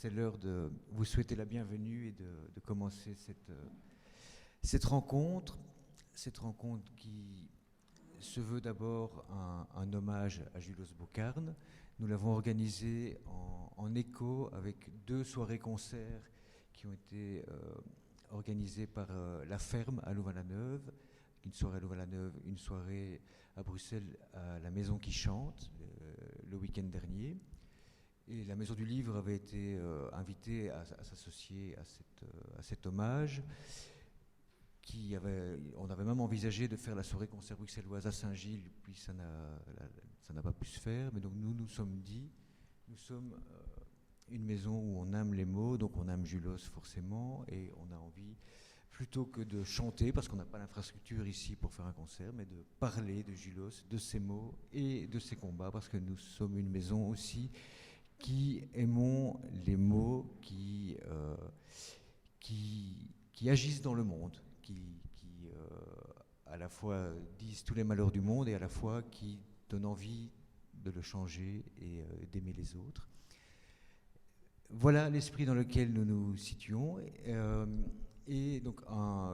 c'est l'heure de vous souhaiter la bienvenue et de commencer cette rencontre. Cette rencontre qui se veut d'abord un hommage à Julos Bocarn. Nous l'avons organisé en écho avec 2 soirées-concerts qui ont été organisées par La Ferme à Louvain-la-Neuve. Une soirée à Louvain-la-Neuve, une soirée à Bruxelles à la Maison qui chante le week-end dernier. Et la Maison du Livre avait été invitée à s'associer à cet hommage. On avait même envisagé de faire la soirée concert bruxelloise à Saint-Gilles, puis ça n'a pas pu se faire. Mais donc nous sommes dit, nous sommes une maison où on aime les mots, donc on aime Julos forcément, et on a envie, plutôt que de chanter, parce qu'on n'a pas l'infrastructure ici pour faire un concert, mais de parler de Julos, de ses mots et de ses combats, parce que nous sommes une maison aussi qui aimons les mots qui agissent dans le monde, qui à la fois disent tous les malheurs du monde et à la fois qui donnent envie de le changer et d'aimer les autres. Voilà l'esprit dans lequel nous nous situons. Et donc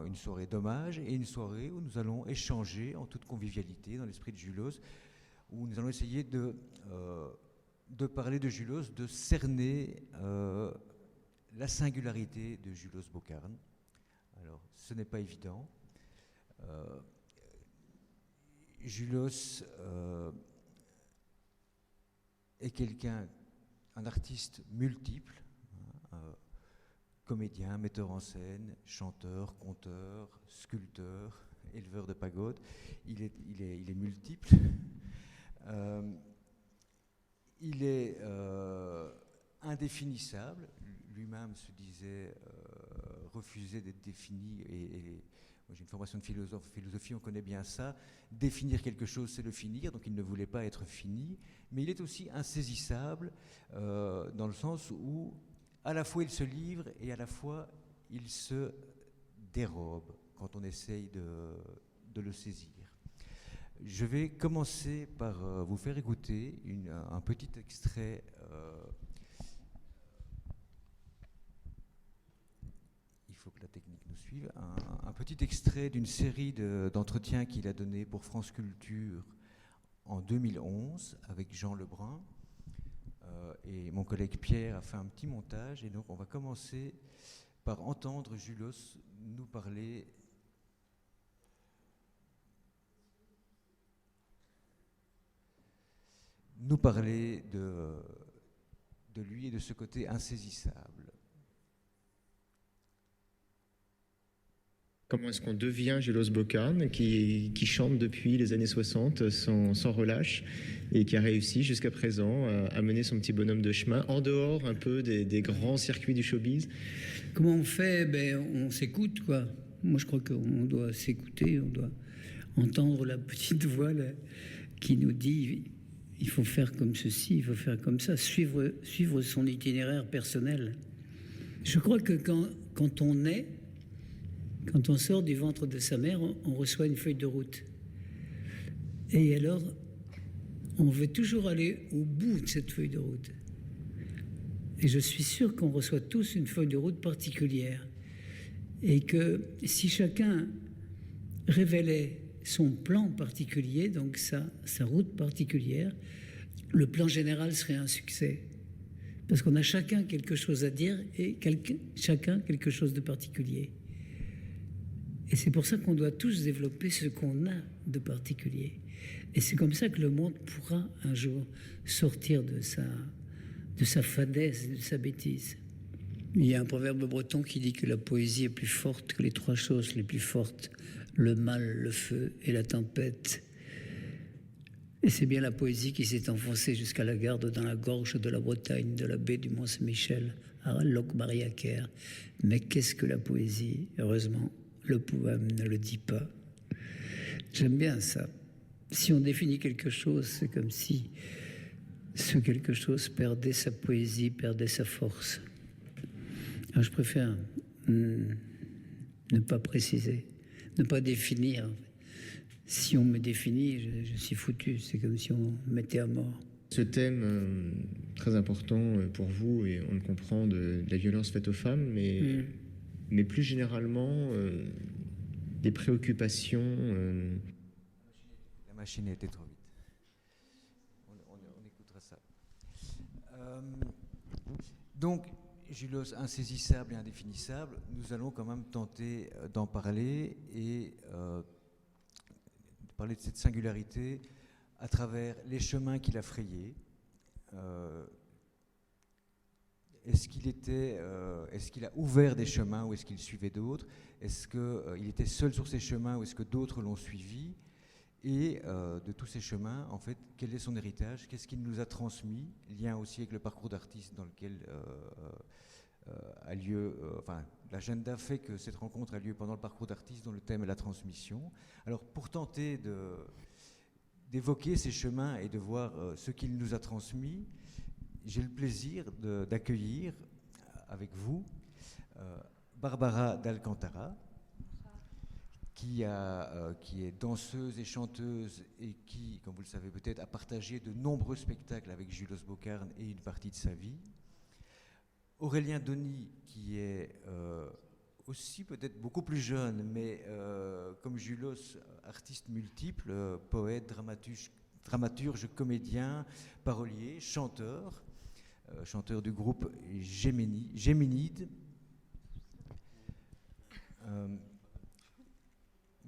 une soirée d'hommage et une soirée où nous allons échanger en toute convivialité dans l'esprit de Julos, où nous allons essayer de parler de Julos, de cerner la singularité de Julos Bocarn. Alors, ce n'est pas évident. Julos est un artiste multiple, comédien, metteur en scène, chanteur, conteur, sculpteur, éleveur de pagodes. Il est multiple. Il est indéfinissable. Lui-même se disait refuser d'être défini. Et moi, j'ai une formation de philosophie, on connaît bien ça. Définir quelque chose, c'est le finir. Donc il ne voulait pas être fini. Mais il est aussi insaisissable dans le sens où à la fois il se livre et à la fois il se dérobe quand on essaye de le saisir. Je vais commencer par vous faire écouter un petit extrait. Il faut que la technique nous suive. Un petit extrait d'une série d'entretiens qu'il a donné pour France Culture en 2011 avec Jean Lebrun. Et mon collègue Pierre a fait un petit montage. Et donc on va commencer par entendre Julos nous parler de lui et de ce côté insaisissable. Comment est-ce qu'on devient Julos Bocarn, qui chante depuis les années 60 sans relâche et qui a réussi jusqu'à présent à mener son petit bonhomme de chemin en dehors un peu des grands circuits du showbiz? Comment on fait? On s'écoute, quoi. Moi, je crois qu'on doit s'écouter, on doit entendre la petite voix là, qui nous dit il faut faire comme ceci, il faut faire comme ça, suivre son itinéraire personnel. Je crois que quand on naît, quand on sort du ventre de sa mère, on reçoit une feuille de route. Et alors, on veut toujours aller au bout de cette feuille de route. Et je suis sûr qu'on reçoit tous une feuille de route particulière. Et que si chacun révélait son plan particulier, donc sa route particulière, le plan général serait un succès. Parce qu'on a chacun quelque chose à dire et chacun quelque chose de particulier. Et c'est pour ça qu'on doit tous développer ce qu'on a de particulier. Et c'est comme ça que le monde pourra un jour sortir de sa fadaise, de sa bêtise. Il y a un proverbe breton qui dit que la poésie est plus forte que les 3 choses les plus fortes, le mal, le feu et la tempête. Et c'est bien la poésie qui s'est enfoncée jusqu'à la garde dans la gorge de la Bretagne, de la baie du Mont-Saint-Michel, à Locmaria-Caire. Mais qu'est-ce que la poésie? Heureusement, le poème ne le dit pas. J'aime bien ça. Si on définit quelque chose, c'est comme si ce quelque chose perdait sa poésie, perdait sa force. Alors je préfère ne pas préciser, ne pas définir. Si on me définit, je suis foutu. C'est comme si on me mettait à mort. Ce thème très important pour vous, et on le comprend, de la violence faite aux femmes, mais plus généralement, des préoccupations. La machine a été trop vite. On écoutera ça. Donc, Julos insaisissable et indéfinissable, nous allons quand même tenter d'en parler et de parler de cette singularité à travers les chemins qu'il a frayés. Est-ce qu'il a ouvert des chemins ou est-ce qu'il suivait d'autres? Est-ce qu'il était seul sur ces chemins ou est-ce que d'autres l'ont suivi? Et de tous ces chemins, en fait, quel est son héritage? Qu'est-ce qu'il nous a transmis? Lien aussi avec le parcours d'artiste dans lequel a lieu... l'agenda fait que cette rencontre a lieu pendant le parcours d'artiste dont le thème est la transmission. Alors, pour tenter d'évoquer ces chemins et de voir ce qu'il nous a transmis, j'ai le plaisir d'accueillir avec vous Barbara d'Alcantara, qui est danseuse et chanteuse et qui, comme vous le savez peut-être, a partagé de nombreux spectacles avec Julos Bocarn et une partie de sa vie. Aurélien Denis, qui est aussi peut-être beaucoup plus jeune, mais comme Julos, artiste multiple, poète, dramaturge, comédien, parolier, chanteur du groupe Géminide.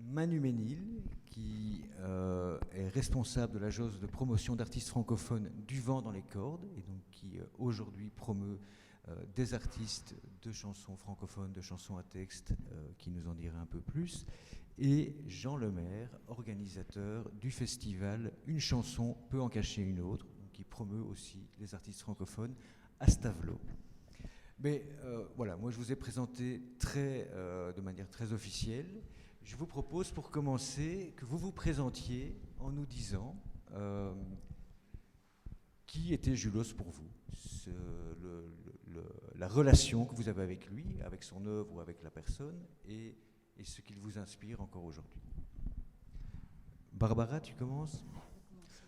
Manu Ménil, qui est responsable de l'agence de promotion d'artistes francophones Du Vent dans les Cordes, et donc qui aujourd'hui promeut des artistes de chansons francophones, de chansons à texte, qui nous en dira un peu plus, et Jean Lemaire, organisateur du festival Une chanson peut en cacher une autre, qui promeut aussi les artistes francophones à Stavelot. Mais voilà, moi je vous ai présenté de manière très officielle. Je vous propose pour commencer que vous vous présentiez en nous disant qui était Julos pour vous, la relation que vous avez avec lui, avec son œuvre ou avec la personne, et ce qu'il vous inspire encore aujourd'hui. Barbara, tu commences ?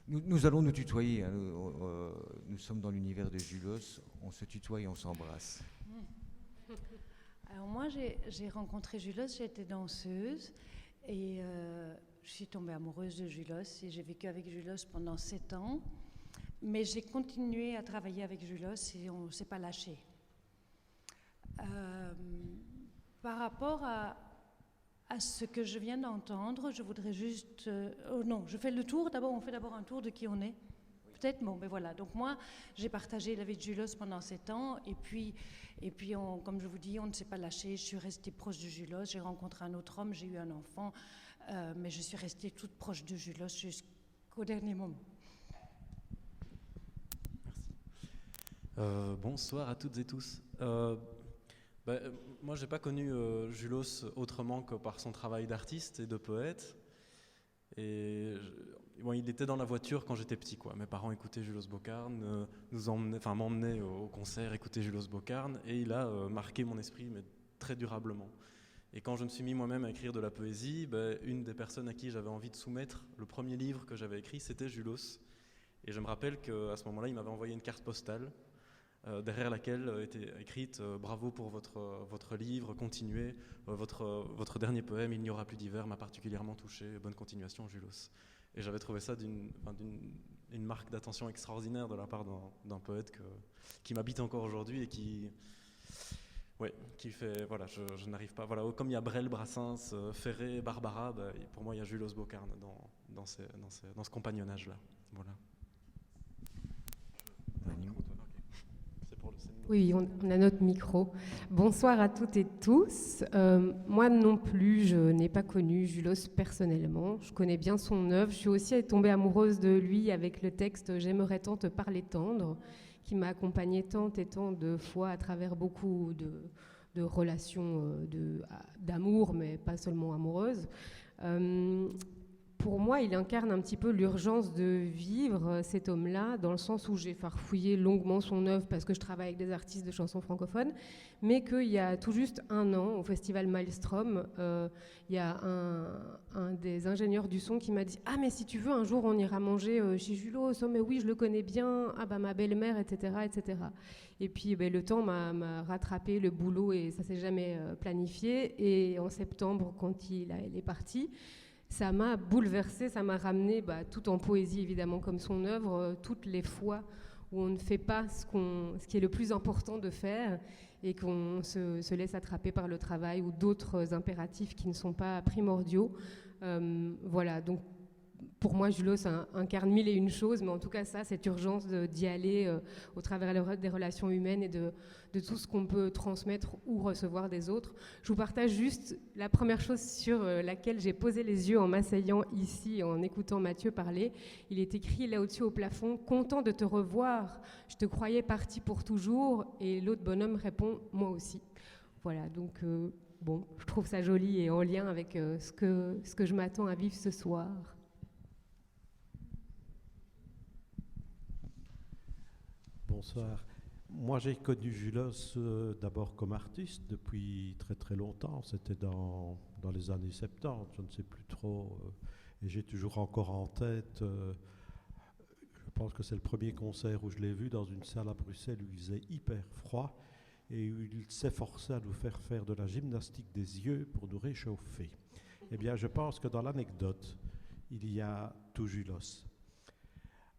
Nous allons nous tutoyer, hein. Nous sommes dans l'univers de Julos, on se tutoie et on s'embrasse. Alors moi, j'ai rencontré Julos, j'étais danseuse et je suis tombée amoureuse de Julos et j'ai vécu avec Julos pendant 7 ans. Mais j'ai continué à travailler avec Julos et on ne s'est pas lâché. Par rapport à ce que je viens d'entendre, je voudrais juste... non, je fais le tour. D'abord, on fait d'abord un tour de qui on est. Peut-être, bon, ben voilà. Donc moi, j'ai partagé la vie de Julos pendant 7 ans. Et puis comme je vous dis, on ne s'est pas lâché. Je suis restée proche de Julos. J'ai rencontré un autre homme, j'ai eu un enfant. Mais je suis restée toute proche de Julos jusqu'au dernier moment. Merci. Bonsoir à toutes et tous. Moi, je n'ai pas connu Julos autrement que par son travail d'artiste et de poète. Et il était dans la voiture quand j'étais petit, quoi. Mes parents écoutaient Julos Bocarn, m'emmenaient au concert écouter Julos Bocarn, et il a marqué mon esprit, mais très durablement. Et quand je me suis mis moi-même à écrire de la poésie, une des personnes à qui j'avais envie de soumettre le premier livre que j'avais écrit, c'était Julos. Et je me rappelle qu'à ce moment-là, il m'avait envoyé une carte postale derrière laquelle était écrite bravo pour votre livre, continuez, votre dernier poème, Il n'y aura plus d'hiver, m'a particulièrement touché, bonne continuation, Julos. Et j'avais trouvé ça une marque d'attention extraordinaire de la part d'un poète qui m'habite encore aujourd'hui et qui fait, voilà, je n'arrive pas, voilà, comme il y a Brel, Brassens, Ferré, Barbara, pour moi il y a Julos Bocarn dans ce compagnonnage-là, voilà. Oui, on a notre micro. Bonsoir à toutes et tous. Moi non plus, je n'ai pas connu Julos personnellement. Je connais bien son œuvre. Je suis aussi tombée amoureuse de lui avec le texte « J'aimerais tant te parler tendre » qui m'a accompagnée tant et tant de fois à travers beaucoup de relations d'amour, mais pas seulement amoureuses. pour moi, il incarne un petit peu l'urgence de vivre, cet homme-là, dans le sens où j'ai farfouillé longuement son œuvre parce que je travaille avec des artistes de chansons francophones, mais qu'il y a tout juste un an, au festival Maelstrom, il y a un des ingénieurs du son qui m'a dit « Ah, mais si tu veux, un jour, on ira manger chez Julos. Oh, mais oui, je le connais bien. Ah, bah, ma belle-mère, etc. etc. » Et puis, le temps m'a rattrapé le boulot et ça ne s'est jamais planifié. Et en septembre, quand il est parti, ça m'a bouleversée, ça m'a ramené, tout en poésie évidemment comme son œuvre, toutes les fois où on ne fait pas ce qui est le plus important de faire et qu'on se laisse attraper par le travail ou d'autres impératifs qui ne sont pas primordiaux. Voilà, donc pour moi, Julos incarne mille et une choses, mais en tout cas ça, cette urgence d'y aller au travers des relations humaines et de tout ce qu'on peut transmettre ou recevoir des autres. Je vous partage juste la première chose sur laquelle j'ai posé les yeux en m'asseyant ici, en écoutant Mathieu parler. Il est écrit là au-dessus au plafond « Content de te revoir, je te croyais parti pour toujours » et l'autre bonhomme répond « Moi aussi ». Voilà, donc je trouve ça joli et en lien avec ce que je m'attends à vivre ce soir. Bonsoir. Moi, j'ai connu Julos d'abord comme artiste depuis très très longtemps. C'était dans les années 70, je ne sais plus trop. Et j'ai toujours encore en tête, je pense que c'est le premier concert où je l'ai vu dans une salle à Bruxelles où il faisait hyper froid et où il s'efforçait à nous faire de la gymnastique des yeux pour nous réchauffer. Eh bien, je pense que dans l'anecdote, il y a tout Julos.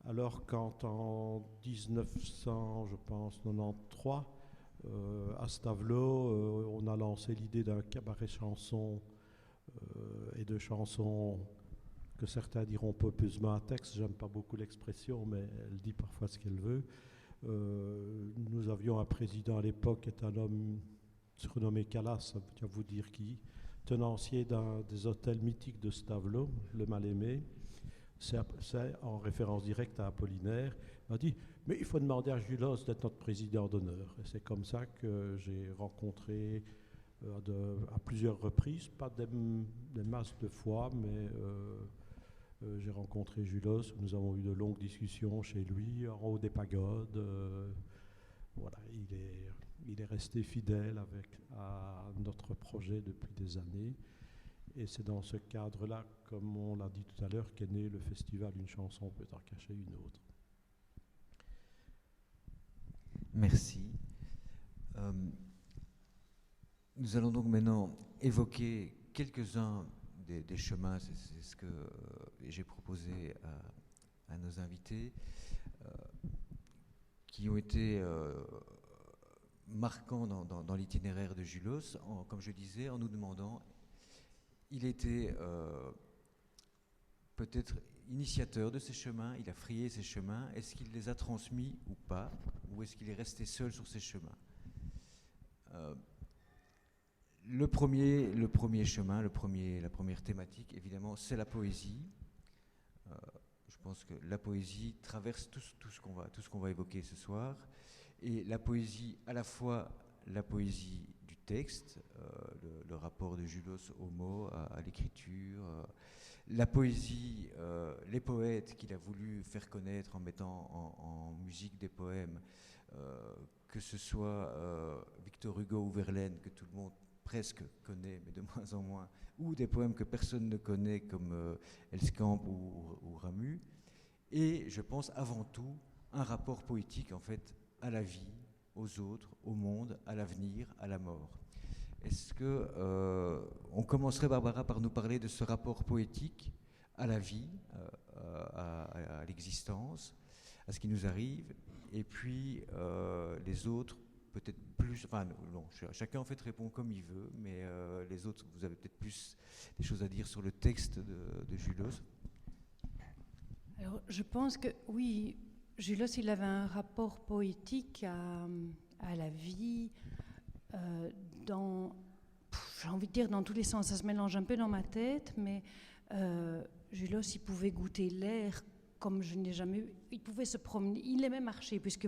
Alors quand en 1900, je pense, 93, à Stavelot, on a lancé l'idée d'un cabaret chanson et de chansons que certains diront pompeusement à texte, j'aime pas beaucoup l'expression, mais elle dit parfois ce qu'elle veut. Nous avions un président à l'époque qui est un homme surnommé Calas, ça veut vous dire qui, tenancier d'un des hôtels mythiques de Stavelot, le Mal-Aimé. C'est en référence directe à Apollinaire. Il m'a dit « Mais il faut demander à Julos d'être notre président d'honneur. » Et c'est comme ça que j'ai rencontré à plusieurs reprises, pas des masses de fois, mais j'ai rencontré Julos. Nous avons eu de longues discussions chez lui, en haut des pagodes. Voilà, il est resté fidèle à notre projet depuis des années. Et c'est dans ce cadre-là, comme on l'a dit tout à l'heure, qu'est né le festival Une chanson peut en cacher une autre. Merci. Nous allons donc maintenant évoquer quelques-uns des chemins, c'est ce que j'ai proposé à nos invités, qui ont été marquants dans l'itinéraire de Julos, comme je disais, en nous demandant... Il était peut-être initiateur de ces chemins, il a frayé ces chemins. Est-ce qu'il les a transmis ou pas? Ou est-ce qu'il est resté seul sur ces chemins? Le premier chemin, la première thématique, évidemment, c'est la poésie. Je pense que la poésie traverse tout ce qu'on va évoquer ce soir. Et la poésie, à la fois la poésie du texte, le rapport de Julos aux mots, à l'écriture, la poésie, les poètes qu'il a voulu faire connaître en mettant en musique des poèmes, que ce soit Victor Hugo ou Verlaine, que tout le monde presque connaît, mais de moins en moins, ou des poèmes que personne ne connaît comme Elskamp ou Ramu, et je pense avant tout un rapport poétique en fait à la vie, aux autres, au monde, à l'avenir, à la mort. Est-ce que on commencerait, Barbara, par nous parler de ce rapport poétique à la vie, à l'existence, à ce qui nous arrive, et puis les autres, peut-être plus... Enfin, non, chacun en fait répond comme il veut, mais les autres, vous avez peut-être plus des choses à dire sur le texte de Julos. Alors, je pense que, oui, Julos, il avait un rapport poétique à la vie, j'ai envie de dire dans tous les sens, ça se mélange un peu dans ma tête, mais Julos, il pouvait goûter l'air comme je n'ai jamais eu. Il pouvait se promener, il aimait marcher, puisque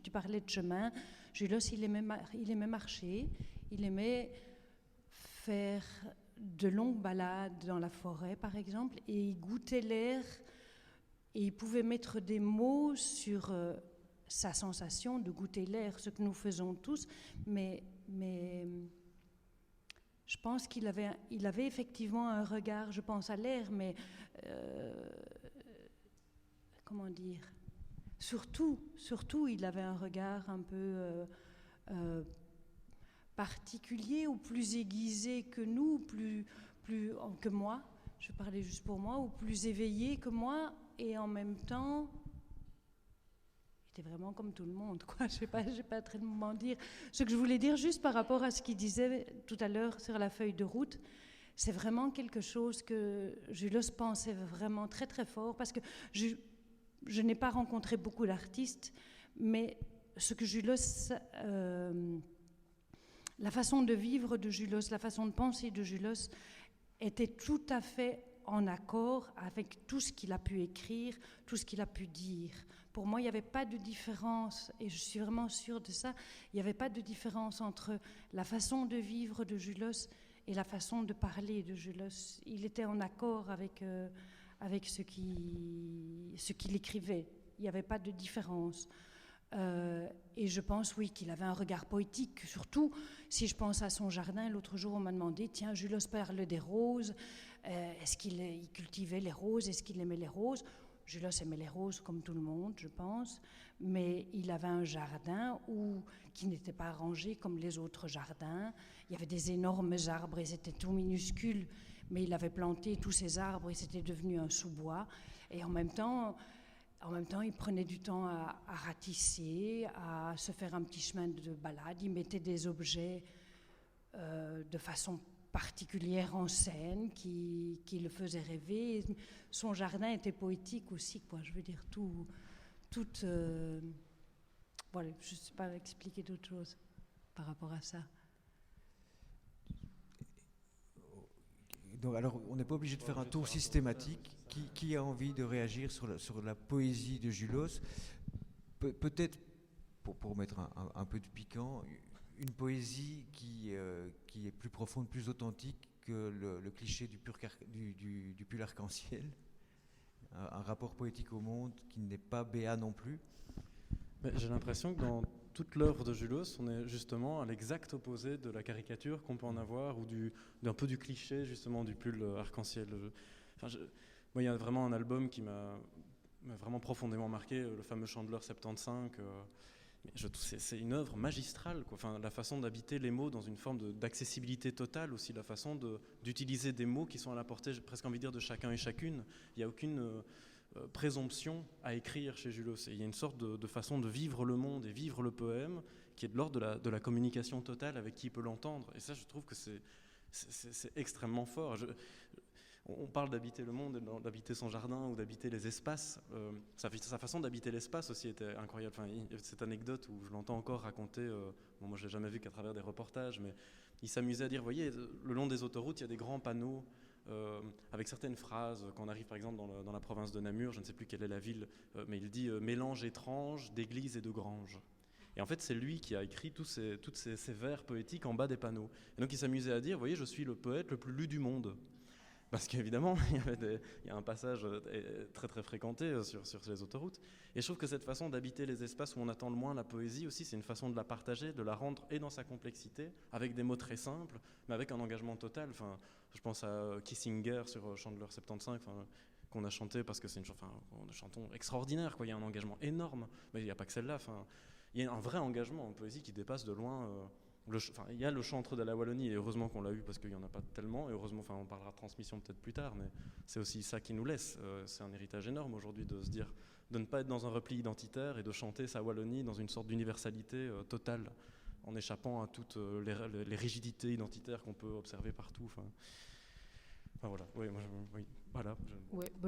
tu parlais de chemin. Julos, il aimait marcher, il aimait faire de longues balades dans la forêt, par exemple, et il goûtait l'air et il pouvait mettre des mots sur sa sensation de goûter l'air, ce que nous faisons tous, mais je pense qu'il avait effectivement un regard, je pense à l'air, mais comment dire, surtout, il avait un regard un peu particulier ou plus aiguisé que nous, plus que moi, je parlais juste pour moi, ou plus éveillé que moi, et en même temps, il était vraiment comme tout le monde, quoi. Je sais pas tellement dire. Ce que je voulais dire juste par rapport à ce qu'il disait tout à l'heure sur la feuille de route, c'est vraiment quelque chose que Julos pensait vraiment très très fort, parce que je n'ai pas rencontré beaucoup d'artistes, mais ce que Julos, la façon de vivre de Julos, la façon de penser de Julos était tout à fait en accord avec tout ce qu'il a pu écrire, tout ce qu'il a pu dire. Pour moi, il n'y avait pas de différence, et je suis vraiment sûre de ça, il n'y avait pas de différence entre la façon de vivre de Julos et la façon de parler de Julos. Il était en accord avec ce qu'il écrivait. Il n'y avait pas de différence. Et je pense, oui, qu'il avait un regard poétique, surtout si je pense à son jardin. L'autre jour, on m'a demandé, tiens, Julos parle des roses, est-ce qu'il cultivait les roses, est-ce qu'il aimait les roses? Julos aimait les roses comme tout le monde, je pense, mais il avait un jardin qui n'était pas arrangé comme les autres jardins. Il y avait des énormes arbres et c'était tout minuscule, mais il avait planté tous ces arbres et c'était devenu un sous-bois. Et en même temps, il prenait du temps à ratisser, à se faire un petit chemin de balade. Il mettait des objets de façon particulière en scène qui le faisaient rêver. Son jardin était poétique aussi, quoi. Je veux dire, voilà, je ne sais pas expliquer d'autre chose par rapport à ça. Donc, alors, on n'est pas obligé de faire un tour systématique. Qui a envie de réagir sur la poésie de Julos? Peut-être, pour mettre un peu de piquant, une poésie qui est plus profonde, plus authentique que le cliché du pull arc-en-ciel. Un rapport poétique au monde qui n'est pas béat non plus. Mais j'ai l'impression que dans toute l'œuvre de Julos, on est justement à l'exact opposé de la caricature qu'on peut en avoir, ou d'un peu du cliché justement du pull arc-en-ciel. Moi, il y a vraiment un album qui m'a vraiment profondément marqué, le fameux Chandler 75. C'est une œuvre magistrale, quoi. Enfin, la façon d'habiter les mots dans une forme d'accessibilité totale, aussi la façon d'utiliser des mots qui sont à la portée, j'ai presque envie de dire, de chacun et chacune. Il n'y a aucune présomption à écrire chez Julos. Et il y a une sorte de façon de vivre le monde et vivre le poème qui est de l'ordre de la communication totale avec qui peut l'entendre. Et ça, je trouve que c'est extrêmement fort. On parle d'habiter le monde, d'habiter son jardin ou d'habiter les espaces. Sa façon d'habiter l'espace aussi était incroyable. Enfin, il y a cette anecdote où je l'entends encore raconter, moi je ne l'ai jamais vu qu'à travers des reportages, mais il s'amusait à dire, vous voyez, le long des autoroutes, il y a des grands panneaux avec certaines phrases. Quand on arrive par exemple dans la province de Namur, je ne sais plus quelle est la ville, mais il dit « mélange étrange d'église et de grange ». Et en fait, c'est lui qui a écrit tous ces vers poétiques en bas des panneaux. Et donc il s'amusait à dire, vous voyez, je suis le poète le plus lu du monde. Parce qu'évidemment, il y a un passage très très fréquenté sur les autoroutes. Et je trouve que cette façon d'habiter les espaces où on attend le moins la poésie aussi, c'est une façon de la partager, de la rendre et dans sa complexité, avec des mots très simples, mais avec un engagement total. Enfin, je pense à Kissinger sur Chandler 75, qu'on a chanté parce que c'est une chanson extraordinaire, quoi. Il y a un engagement énorme, mais il n'y a pas que celle-là. Enfin, il y a un vrai engagement en poésie qui dépasse de loin... il y a le chantre de la Wallonie, et heureusement qu'on l'a eu parce qu'il n'y en a pas tellement, et heureusement, on parlera de transmission peut-être plus tard, mais c'est aussi ça qui nous laisse. C'est un héritage énorme aujourd'hui de se dire, de ne pas être dans un repli identitaire et de chanter sa Wallonie dans une sorte d'universalité totale, en échappant à toutes les rigidités identitaires qu'on peut observer partout. Enfin, voilà. Oui, voilà.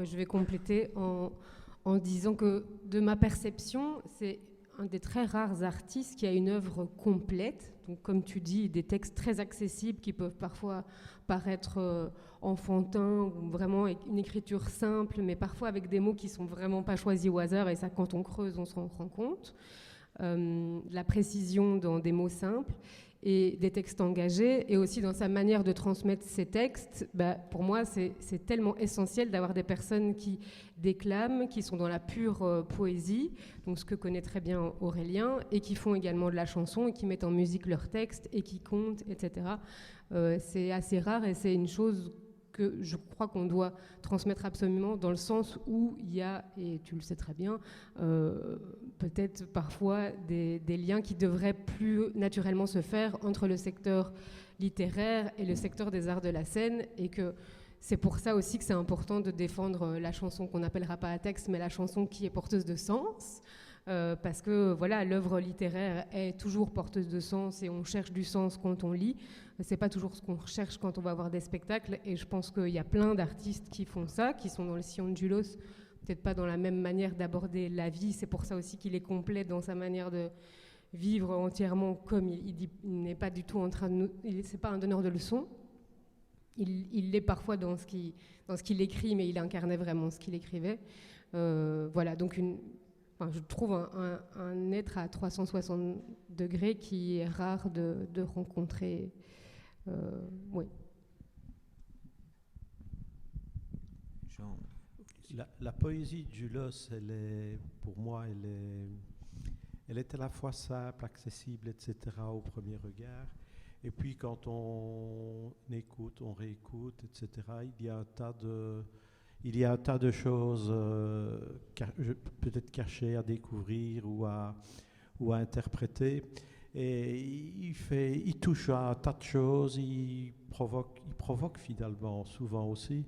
Je vais compléter en disant que de ma perception, c'est un des très rares artistes qui a une œuvre complète. Donc, comme tu dis, des textes très accessibles qui peuvent parfois paraître enfantins, ou vraiment une écriture simple, mais parfois avec des mots qui sont vraiment pas choisis au hasard, et ça, quand on creuse, on s'en rend compte. La précision dans des mots simples. et des textes engagés, et aussi dans sa manière de transmettre ses textes. Pour moi, c'est tellement essentiel d'avoir des personnes qui déclament, qui sont dans la pure poésie, donc ce que connaît très bien Aurélien, et qui font également de la chanson, et qui mettent en musique leurs textes, et qui comptent, etc. C'est assez rare, et c'est une chose que je crois qu'on doit transmettre absolument, dans le sens où il y a, et tu le sais très bien, peut-être parfois des liens qui devraient plus naturellement se faire entre le secteur littéraire et le secteur des arts de la scène, et que c'est pour ça aussi que c'est important de défendre la chanson qu'on n'appellera pas à texte, mais la chanson qui est porteuse de sens, parce que voilà, l'œuvre littéraire est toujours porteuse de sens et on cherche du sens quand on lit. C'est pas toujours ce qu'on recherche quand on va voir des spectacles, et je pense qu'il y a plein d'artistes qui font ça, qui sont dans le sillon de Julos, peut-être pas dans la même manière d'aborder la vie. C'est pour ça aussi qu'il est complet dans sa manière de vivre entièrement, comme il dit, il n'est pas du tout en train de nous, c'est pas un donneur de leçons. Il l'est parfois dans ce qu'il écrit, mais il incarnait vraiment ce qu'il écrivait. Voilà, donc je trouve un être à 360 degrés qui est rare de rencontrer. Oui. Jean. La poésie de Julos, pour moi, elle est à la fois simple, accessible, etc. au premier regard. Et puis quand on écoute, on réécoute, etc., il y a un tas de choses peut-être cachées à découvrir ou à interpréter. Et il touche à un tas de choses, il provoque finalement, souvent aussi,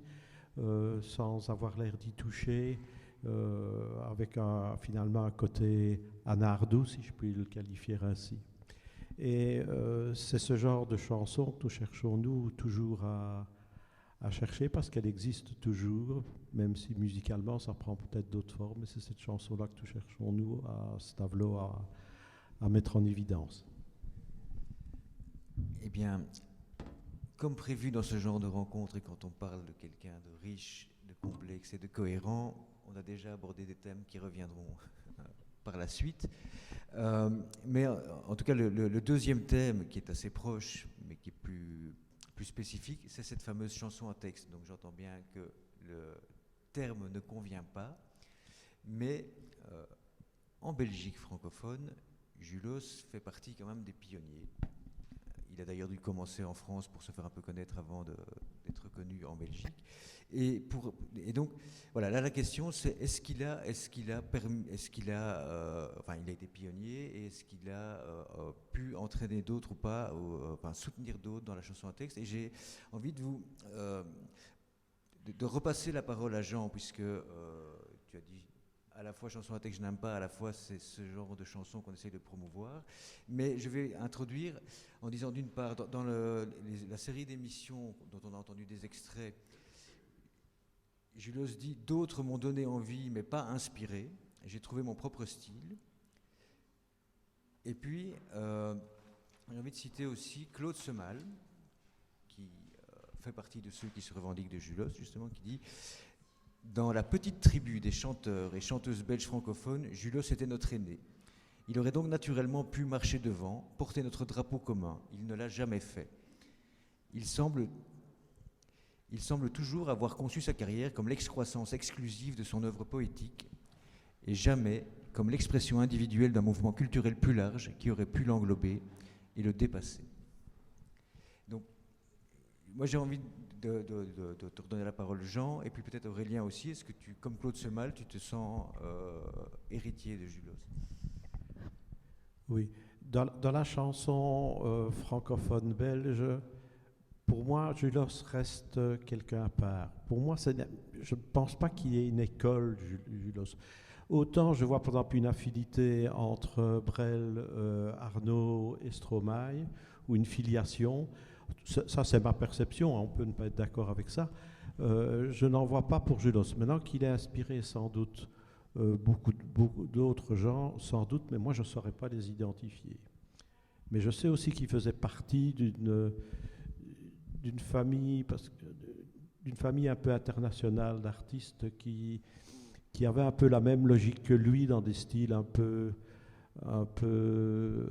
sans avoir l'air d'y toucher, avec finalement un côté anardou, si je puis le qualifier ainsi. Et c'est ce genre de chanson que nous cherchons, nous, toujours à chercher, parce qu'elle existe toujours, même si musicalement ça prend peut-être d'autres formes, mais c'est cette chanson-là que nous cherchons, nous, à Stavelot, à mettre en évidence. Eh bien, comme prévu dans ce genre de rencontre, et quand on parle de quelqu'un de riche, de complexe et de cohérent, on a déjà abordé des thèmes qui reviendront par la suite. Mais en tout cas, le deuxième thème, qui est assez proche, mais qui est plus spécifique, c'est cette fameuse chanson à texte. Donc j'entends bien que le terme ne convient pas, mais en Belgique francophone, Julos fait partie quand même des pionniers. Il a d'ailleurs dû commencer en France pour se faire un peu connaître avant d'être connu en Belgique. Et donc, voilà, là la question c'est il a été pionnier, et est-ce qu'il a pu entraîner d'autres ou pas, soutenir d'autres dans la chanson à texte. Et j'ai envie de repasser la parole à Jean, puisque tu as dit à la fois chanson à texte je n'aime pas, à la fois c'est ce genre de chanson qu'on essaye de promouvoir. Mais je vais introduire en disant, d'une part, dans la série d'émissions dont on a entendu des extraits, Julos dit « D'autres m'ont donné envie, mais pas inspiré. J'ai trouvé mon propre style. » Et puis, j'ai envie de citer aussi Claude Semal, qui fait partie de ceux qui se revendiquent de Julos, justement, qui dit « Dans la petite tribu des chanteurs et chanteuses belges francophones, Julos était notre aîné. Il aurait donc naturellement pu marcher devant, porter notre drapeau commun. Il ne l'a jamais fait. Il semble toujours avoir conçu sa carrière comme l'excroissance exclusive de son œuvre poétique, et jamais comme l'expression individuelle d'un mouvement culturel plus large qui aurait pu l'englober et le dépasser. » Donc, moi j'ai envie de te redonner la parole, Jean, et puis peut-être Aurélien aussi. Est-ce que comme Claude Semal, tu te sens héritier de Julos? Oui. Dans la chanson francophone belge, pour moi, Julos reste quelqu'un à part. Pour moi, je ne pense pas qu'il y ait une école Julos. Autant je vois par exemple une affinité entre Brel, Arnaud et Stromae, ou une filiation. Ça, c'est ma perception, on peut ne pas être d'accord avec ça. Je n'en vois pas pour Julos. Maintenant qu'il ait inspiré sans doute beaucoup d'autres gens, sans doute, mais moi je ne saurais pas les identifier. Mais je sais aussi qu'il faisait partie d'une famille un peu internationale d'artistes qui avait un peu la même logique que lui, dans des styles un peu un peu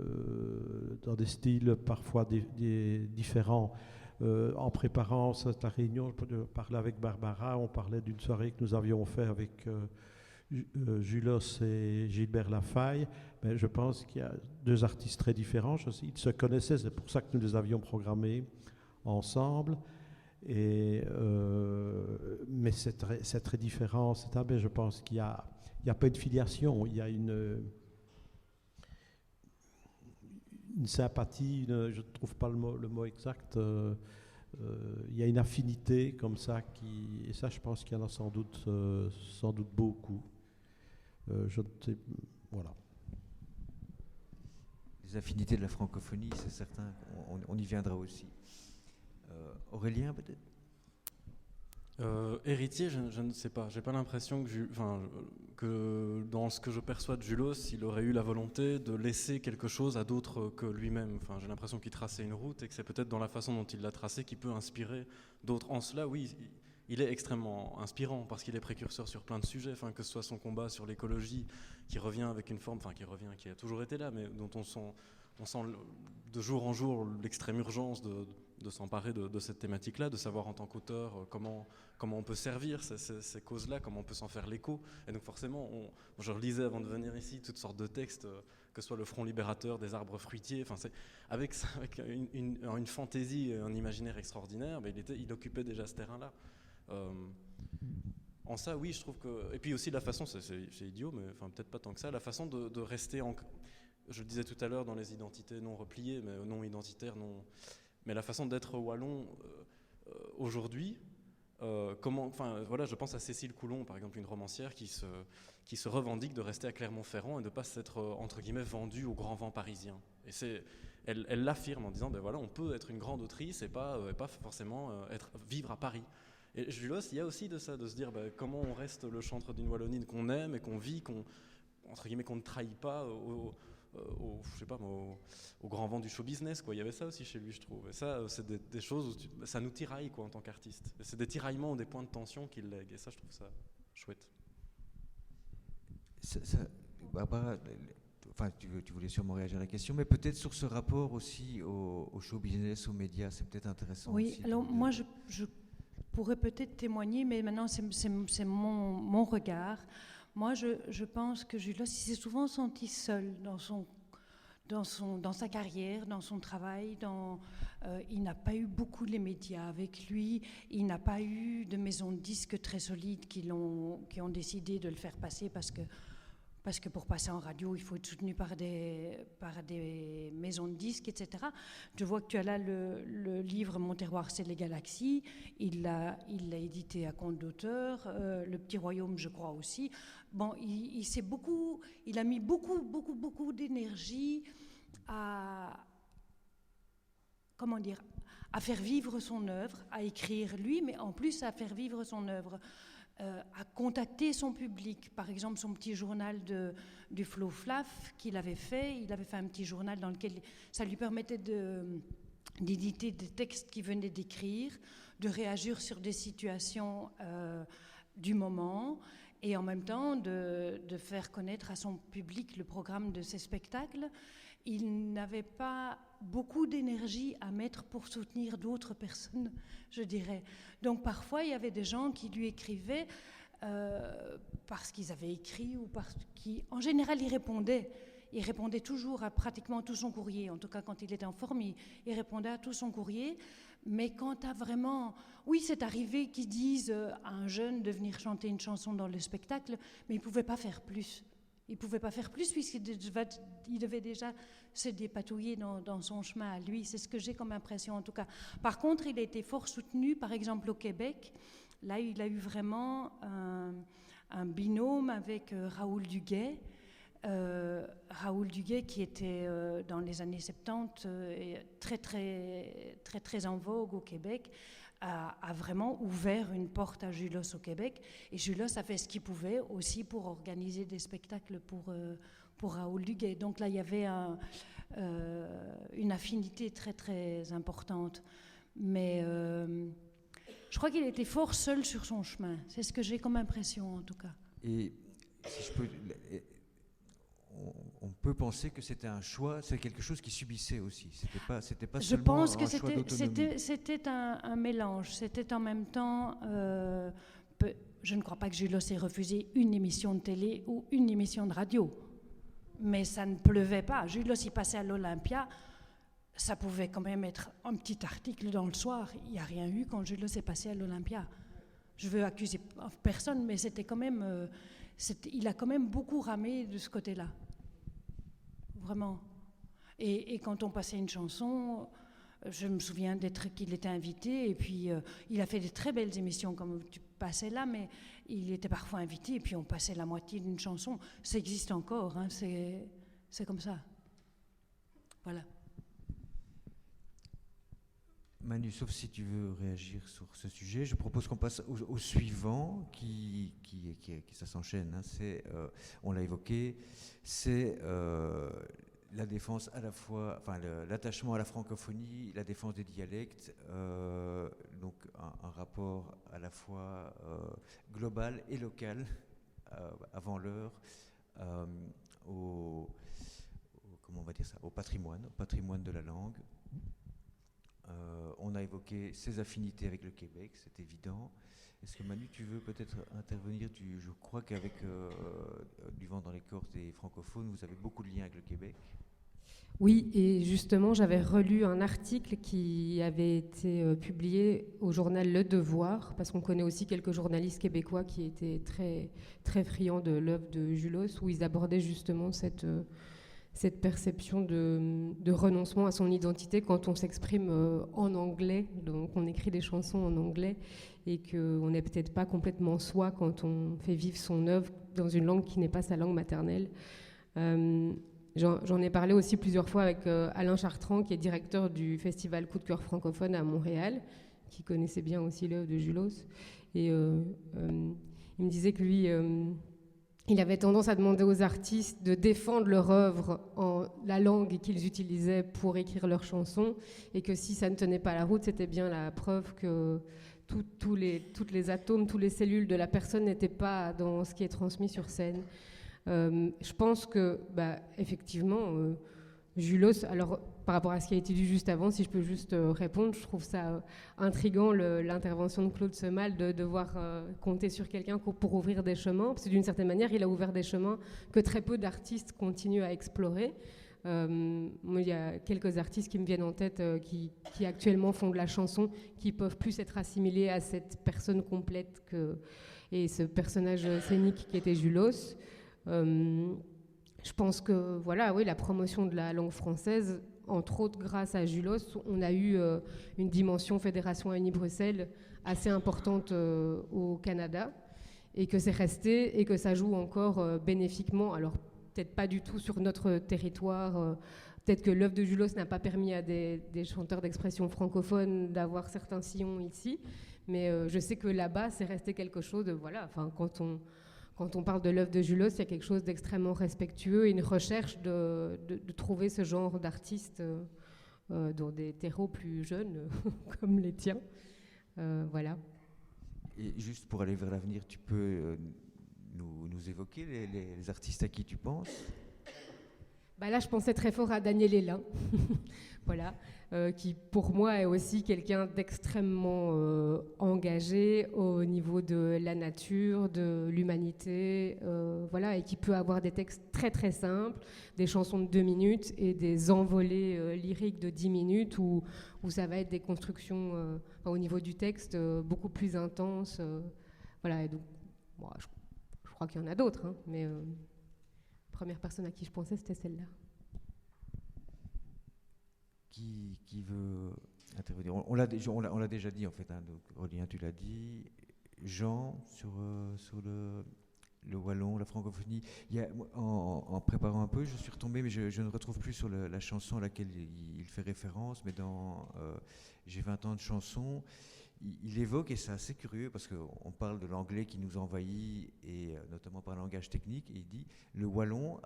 dans des styles parfois différents. En préparant cette réunion, je parlais avec Barbara, on parlait d'une soirée que nous avions faite avec Julos et Gilbert Lafaille. Mais je pense qu'il y a deux artistes très différents. Ils se connaissaient, c'est pour ça que nous les avions programmés ensemble. Mais c'est très différent. Mais je pense qu'il y a pas de filiation, il y a une sympathie, je ne trouve pas le mot exact, il y a une affinité comme ça, et ça je pense qu'il y en a sans doute beaucoup. Voilà. Les affinités de la francophonie, c'est certain, on y viendra aussi. Aurélien, peut-être? Héritier, je ne sais pas. J'ai pas l'impression que dans ce que je perçois de Julos, il aurait eu la volonté de laisser quelque chose à d'autres que lui-même. Enfin, j'ai l'impression qu'il traçait une route et que c'est peut-être dans la façon dont il l'a tracée qu'il peut inspirer d'autres. En cela, oui, il est extrêmement inspirant parce qu'il est précurseur sur plein de sujets. Enfin, que ce soit son combat sur l'écologie, qui revient avec une forme, qui a toujours été là, mais dont on sent de jour en jour l'extrême urgence de s'emparer de cette thématique-là, de savoir en tant qu'auteur comment on peut servir ces causes-là, comment on peut s'en faire l'écho. Et donc forcément, je relisais avant de venir ici toutes sortes de textes, que ce soit le Front libérateur des arbres fruitiers, enfin, avec une fantaisie et un imaginaire extraordinaire, mais il occupait déjà ce terrain-là. En ça, oui, je trouve que... Et puis aussi la façon, c'est idiot, mais enfin, peut-être pas tant que ça, la façon de rester je le disais tout à l'heure dans les identités non repliées, mais non identitaires, mais la façon d'être wallon aujourd'hui, je pense à Cécile Coulon, par exemple, une romancière qui se revendique de rester à Clermont-Ferrand et de ne pas s'être, entre guillemets, vendue au grand vent parisien. Et elle l'affirme en disant, on peut être une grande autrice et pas forcément vivre à Paris. Et Julos, il y a aussi de ça, de se dire comment on reste le chantre d'une Wallonie qu'on aime et qu'on vit, entre guillemets, qu'on ne trahit pas au grand vent du show business, quoi. Il y avait ça aussi chez lui, je trouve. Et ça, c'est des choses où ça nous tiraille, quoi, en tant qu'artiste. Et c'est des tiraillements ou des points de tension qu'il lègue. Et ça, je trouve ça chouette. Barbara, tu voulais sûrement réagir à la question, mais peut-être sur ce rapport aussi au show business, aux médias, c'est peut-être intéressant. Oui, aussi alors moi, je pourrais peut-être témoigner, mais maintenant, c'est mon regard. Moi, je pense que Julos, il s'est souvent senti seul dans sa carrière, dans son travail. Il n'a pas eu beaucoup les médias avec lui. Il n'a pas eu de maisons de disques très solides qui ont décidé de le faire passer parce que pour passer en radio, il faut être soutenu par des maisons de disques, etc. Je vois que tu as là le livre « Mon terroir, c'est les galaxies ». Il l'a édité à compte d'auteur. Le Petit Royaume, je crois aussi. Bon, il a mis beaucoup d'énergie à faire vivre son œuvre, à écrire lui, mais en plus à faire vivre son œuvre. À contacter son public. Par exemple, son petit journal du Flo Flaf qu'il avait fait. Il avait fait un petit journal dans lequel ça lui permettait d'éditer des textes qu'il venait d'écrire, de réagir sur des situations du moment et en même temps de faire connaître à son public le programme de ses spectacles. Il n'avait pas beaucoup d'énergie à mettre pour soutenir d'autres personnes, je dirais. Donc parfois, il y avait des gens qui lui écrivaient parce qu'ils avaient écrit ou parce qu'en général, il répondait. Il répondait toujours à pratiquement tout son courrier. En tout cas, quand il était en forme, il répondait à tout son courrier. Mais quand tu as vraiment... Oui, c'est arrivé qu'ils disent à un jeune de venir chanter une chanson dans le spectacle, mais il ne pouvait pas faire plus. Il ne pouvait pas faire plus puisqu'il devait déjà se dépatouiller dans son chemin à lui. C'est ce que j'ai comme impression en tout cas. Par contre, il a été fort soutenu, par exemple au Québec. Là, il a eu vraiment un binôme avec Raoul Duguay. Raoul Duguay qui était dans les années 70 très en vogue au Québec, a vraiment ouvert une porte à Julos au Québec. Et Julos a fait ce qu'il pouvait aussi pour organiser des spectacles pour Raoul Duguay. Donc là, il y avait une affinité très importante. Mais je crois qu'il était fort seul sur son chemin. C'est ce que j'ai comme impression, en tout cas. Et si je peux... on peut penser que c'était un choix, c'est quelque chose qui subissait aussi. C'était pas Je seulement pense que un choix d'autonomie. c'était un mélange. C'était en même temps. Je ne crois pas que Julos ait refusé une émission de télé ou une émission de radio. Mais ça ne pleuvait pas. Julos, il passait à l'Olympia. Ça pouvait quand même être un petit article dans le soir. Il n'y a rien eu quand Julos est passé à l'Olympia. Je veux accuser personne, mais c'était quand même. Il a quand même beaucoup ramé de ce côté-là. Vraiment. Et quand on passait une chanson, je me souviens qu'il était invité, et puis il a fait de très belles émissions comme tu passais là, mais il était parfois invité, et puis on passait la moitié d'une chanson. Ça existe encore, hein, c'est comme ça. Voilà. Manu, sauf si tu veux réagir sur ce sujet, je propose qu'on passe au suivant, ça s'enchaîne. Hein, on l'a évoqué, c'est la défense à la fois, enfin l'attachement à la francophonie, la défense des dialectes, donc un rapport à la fois global et local, avant l'heure, comment on va dire ça, au patrimoine de la langue. On a évoqué ses affinités avec le Québec, c'est évident. Est-ce que Manu, tu veux peut-être intervenir? Je crois qu'avec Du vent dans l'écorce des francophones, vous avez beaucoup de liens avec le Québec. Oui, et justement, j'avais relu un article qui avait été publié au journal Le Devoir, parce qu'on connaît aussi quelques journalistes québécois qui étaient très, très friands de l'œuvre de Julos, où ils abordaient justement cette perception de renoncement à son identité quand on s'exprime en anglais, donc on écrit des chansons en anglais, et qu'on n'est peut-être pas complètement soi quand on fait vivre son œuvre dans une langue qui n'est pas sa langue maternelle. J'en ai parlé aussi plusieurs fois avec Alain Chartrand, qui est directeur du festival Coup de cœur francophone à Montréal, qui connaissait bien aussi l'œuvre de Julos. Et il me disait que lui, il avait tendance à demander aux artistes de défendre leur œuvre en la langue qu'ils utilisaient pour écrire leurs chansons, et que si ça ne tenait pas la route, c'était bien la preuve que toutes les atomes, toutes les cellules de la personne n'étaient pas dans ce qui est transmis sur scène. Je pense que, effectivement, Julos, alors par rapport à ce qui a été dit juste avant, si je peux juste répondre, je trouve ça intriguant l'intervention de Claude Semal de devoir compter sur quelqu'un pour ouvrir des chemins, parce que d'une certaine manière, il a ouvert des chemins que très peu d'artistes continuent à explorer. Moi, il y a quelques artistes qui me viennent en tête qui actuellement font de la chanson, qui peuvent plus être assimilés à cette personne complète et ce personnage scénique qui était Julos. Je pense que voilà, oui, la promotion de la langue française, entre autres grâce à Julos, on a eu une dimension Fédération Wallonie-Bruxelles assez importante au Canada, et que c'est resté et que ça joue encore bénéfiquement. Alors peut-être pas du tout sur notre territoire. Peut-être que l'œuvre de Julos n'a pas permis à des chanteurs d'expression francophone d'avoir certains sillons ici, mais je sais que là-bas, c'est resté quelque chose de voilà. Enfin, quand on parle de l'œuvre de Julos, il y a quelque chose d'extrêmement respectueux et une recherche de trouver ce genre d'artistes dans des terreaux plus jeunes comme les tiens. Voilà. Et juste pour aller vers l'avenir, tu peux nous évoquer les artistes à qui tu penses? Là, je pensais très fort à Daniel Hélin, voilà, qui pour moi est aussi quelqu'un d'extrêmement engagé au niveau de la nature, de l'humanité, voilà, et qui peut avoir des textes très très simples, des chansons de 2 minutes et des envolées lyriques de 10 minutes où ça va être des constructions au niveau du texte beaucoup plus intenses, voilà. Et donc, je crois qu'il y en a d'autres, hein, mais première personne à qui je pensais, c'était celle-là. Qui veut intervenir? On l'a déjà dit, en fait. Hein, donc, Aurélien, tu l'as dit. Jean, sur le wallon, la francophonie. En préparant un peu, je suis retombé, mais je ne retrouve plus sur la chanson à laquelle il fait référence, mais dans J'ai 20 ans de chanson, il évoque, et c'est assez curieux, parce qu'on parle de l'anglais qui nous envahit, et notamment par le langage technique, et il dit le wallon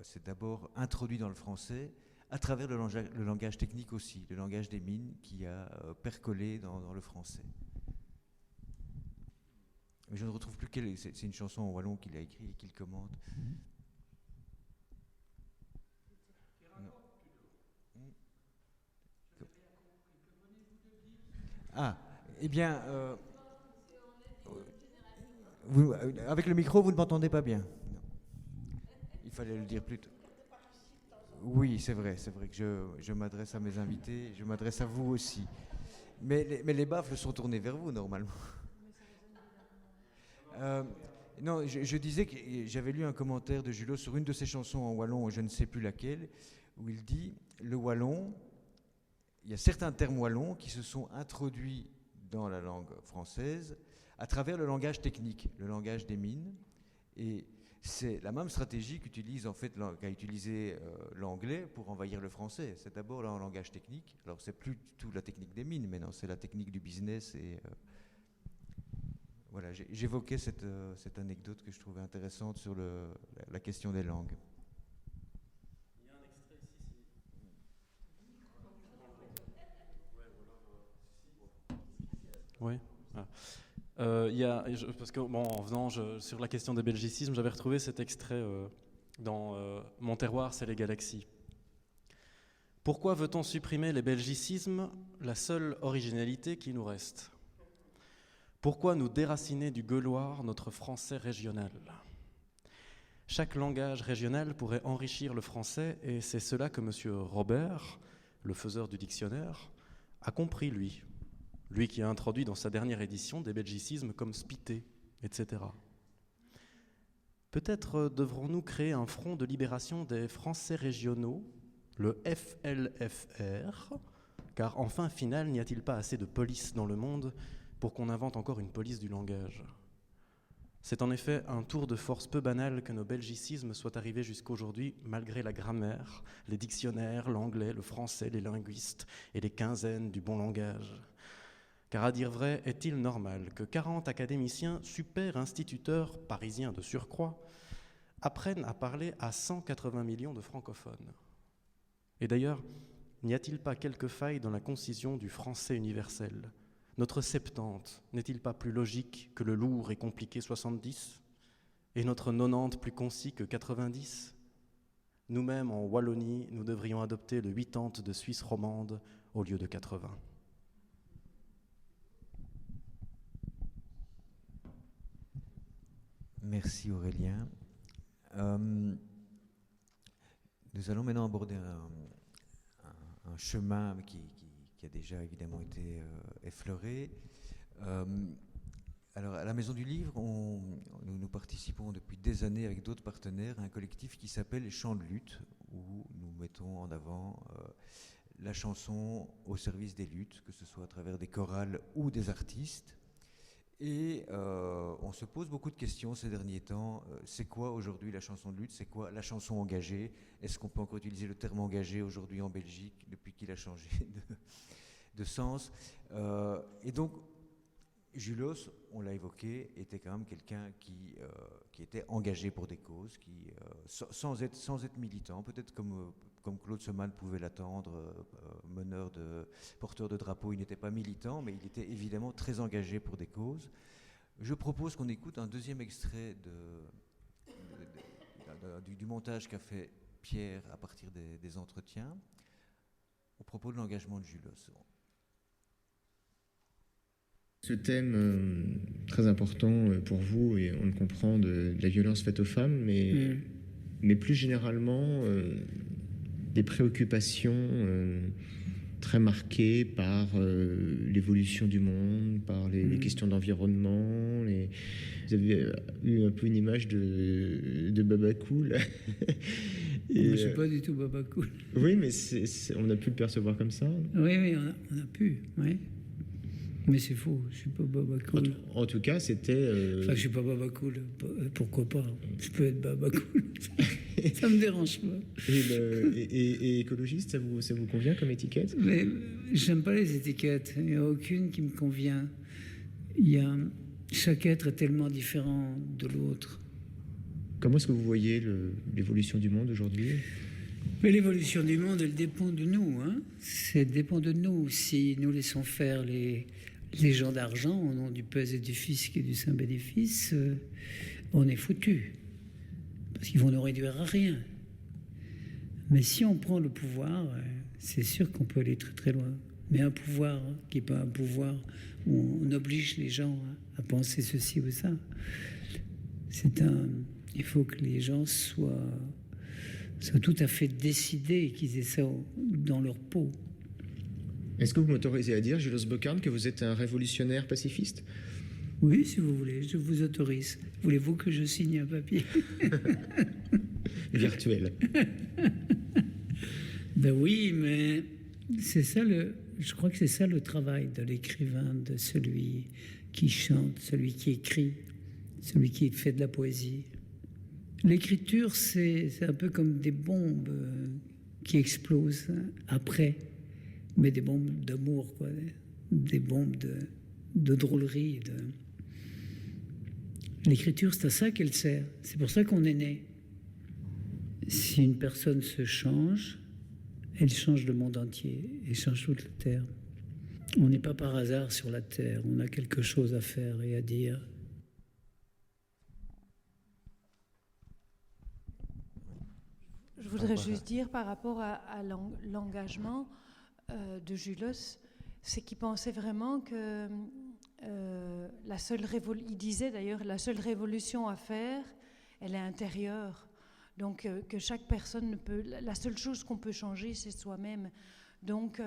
s'est d'abord introduit dans le français à travers le langage technique aussi, le langage des mines qui a percolé dans le français. Mais je ne retrouve plus quelle. C'est une chanson en wallon qu'il a écrite et qu'il commente. Ah, eh bien, avec le micro, vous ne m'entendez pas bien. Non. Il fallait le dire plus tôt. Oui, c'est vrai que je m'adresse à mes invités, je m'adresse à vous aussi. Mais les baffles sont tournés vers vous, normalement. Non, je disais que j'avais lu un commentaire de Julot sur une de ses chansons en wallon, je ne sais plus laquelle, où il dit « Le wallon, il y a certains termes wallons qui se sont introduits dans la langue française à travers le langage technique, le langage des mines. Et c'est la même stratégie qu'a utilisé l'anglais pour envahir le français. C'est d'abord là un langage technique. Alors c'est plus du tout la technique des mines, mais non, c'est la technique du business. Et voilà, j'évoquais cette anecdote que je trouvais intéressante sur la question des langues. Il y a un extrait ici. Oui. Parce que en venant sur la question des belgicismes, j'avais retrouvé cet extrait dans Mon terroir, c'est les galaxies. Pourquoi veut-on supprimer les belgicismes, la seule originalité qui nous reste ? Pourquoi nous déraciner du gueuloir, notre français régional ? Chaque langage régional pourrait enrichir le français, et c'est cela que M. Robert, le faiseur du dictionnaire, a compris, lui qui a introduit dans sa dernière édition des belgicismes comme spité, etc. Peut-être devrons-nous créer un front de libération des Français régionaux, le FLFR, car en fin finale, n'y a-t-il pas assez de police dans le monde pour qu'on invente encore une police du langage ? C'est en effet un tour de force peu banal que nos belgicismes soient arrivés jusqu'aujourd'hui, malgré la grammaire, les dictionnaires, l'anglais, le français, les linguistes et les quinzaines du bon langage. Car à dire vrai, est-il normal que 40 académiciens super instituteurs parisiens de surcroît apprennent à parler à 180 millions de francophones ? Et d'ailleurs, n'y a-t-il pas quelques failles dans la concision du français universel ? Notre 70 n'est-il pas plus logique que le lourd et compliqué 70 ? Et notre 90 plus concis que 90 ? Nous-mêmes, en Wallonie, nous devrions adopter le 80 de Suisse romande au lieu de 80. Merci Aurélien. Nous allons maintenant aborder un chemin qui a déjà évidemment été effleuré. Alors à la Maison du Livre, nous participons depuis des années avec d'autres partenaires à un collectif qui s'appelle les Chants de lutte, où nous mettons en avant la chanson au service des luttes, que ce soit à travers des chorales ou des artistes. Et on se pose beaucoup de questions ces derniers temps. C'est quoi aujourd'hui la chanson de lutte ? C'est quoi la chanson engagée ? Est-ce qu'on peut encore utiliser le terme engagé aujourd'hui en Belgique depuis qu'il a changé de sens ? Et donc, Julos, on l'a évoqué, était quand même quelqu'un qui était engagé pour des causes, sans être militant, peut-être comme Claude Semal pouvait l'attendre, porteur de drapeau, il n'était pas militant, mais il était évidemment très engagé pour des causes. Je propose qu'on écoute un deuxième extrait du montage qu'a fait Pierre à partir des entretiens, au propos de l'engagement de Julos. Ce thème très important pour vous, et on le comprend, de la violence faite aux femmes, mais plus généralement des préoccupations très marquées par l'évolution du monde, par les questions d'environnement. Vous avez eu un peu une image de Baba Cool. Et je ne suis pas du tout Baba Cool. Oui, mais on a pu le percevoir comme ça. Oui, on a pu, oui. Mais c'est faux, je suis pas Baba Cool. En tout cas, c'était... Enfin, je suis pas Baba Cool, pourquoi pas ? Je peux être Baba Cool, ça me dérange pas. Et écologiste, ça vous convient comme étiquette ? Mais j'aime pas les étiquettes, il n'y a aucune qui me convient. Chaque être est tellement différent de l'autre. Comment est-ce que vous voyez l'évolution du monde aujourd'hui ? Mais l'évolution du monde, elle dépend de nous. Elle dépend de nous. Si nous laissons faire les gens d'argent, au nom du pèse et du fisc et du saint bénéfice, on est foutu. Parce qu'ils vont nous réduire à rien. Mais si on prend le pouvoir, c'est sûr qu'on peut aller très très loin. Mais un pouvoir qui n'est pas un pouvoir où on oblige les gens à penser ceci ou ça, il faut que les gens soient tout à fait décidés, qu'ils aient ça dans leur peau. Est-ce que vous m'autorisez à dire, Julos Boccarne, que vous êtes un révolutionnaire pacifiste? Oui, si vous voulez, je vous autorise. Voulez-vous que je signe un papier? Virtuel. Ben oui, mais c'est ça je crois que c'est ça le travail de l'écrivain, de celui qui chante, celui qui écrit, celui qui fait de la poésie. L'écriture, c'est un peu comme des bombes qui explosent après, mais des bombes d'amour, quoi, des bombes de drôlerie. L'écriture, c'est à ça qu'elle sert. C'est pour ça qu'on est né. Si une personne se change, elle change le monde entier, elle change toute la Terre. On n'est pas par hasard sur la Terre, on a quelque chose à faire et à dire. Je voudrais juste dire par rapport à l'engagement de Julos, c'est qu'il pensait vraiment que il disait d'ailleurs, la seule révolution à faire, elle est intérieure. Donc que chaque personne ne peut, la seule chose qu'on peut changer, c'est soi-même. Donc